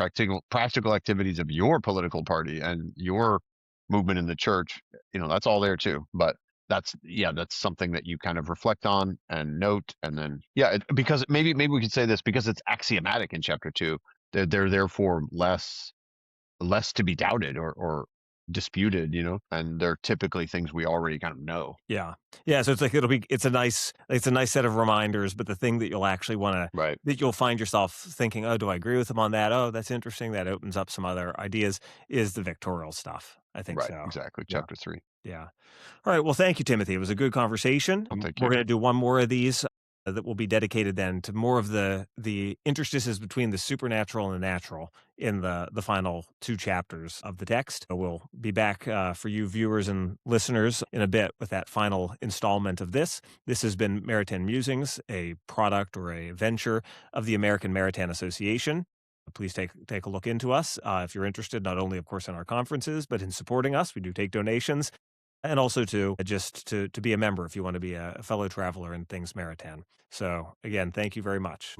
[SPEAKER 2] practical activities of your political party and your movement in the church, that's all there too. But that's something that you kind of reflect on and note, and then yeah, because maybe we could say this because it's axiomatic in chapter two. They're therefore less to be doubted or disputed, and they're typically things we already kind of know.
[SPEAKER 1] Yeah. Yeah, so it's like it's a nice set of reminders, but the thing that you'll actually wanna
[SPEAKER 2] Right.
[SPEAKER 1] that you'll find yourself thinking, "Oh, do I agree with him on that? Oh, that's interesting, that opens up some other ideas," is the vectorial stuff. I think
[SPEAKER 2] Right.
[SPEAKER 1] so.
[SPEAKER 2] Exactly.
[SPEAKER 1] Yeah,
[SPEAKER 2] Chapter three.
[SPEAKER 1] yeah. Alright, well, thank you, Timothy. It was a good conversation.
[SPEAKER 2] Well, thank
[SPEAKER 1] We're
[SPEAKER 2] you.
[SPEAKER 1] gonna do one more of these, that will be dedicated then to more of the interstices between the supernatural and the natural in the final 2 chapters of the text. We'll be back, for you viewers and listeners in a bit with that final installment of this. This has been Maritain Musings, a product or a venture of the American Maritain Association. Please take a look into us, if you're interested, not only, of course, in our conferences, but in supporting us. We do take donations and also to just to be a member if you want to be a fellow traveler in things Maritain. So again, thank you very much.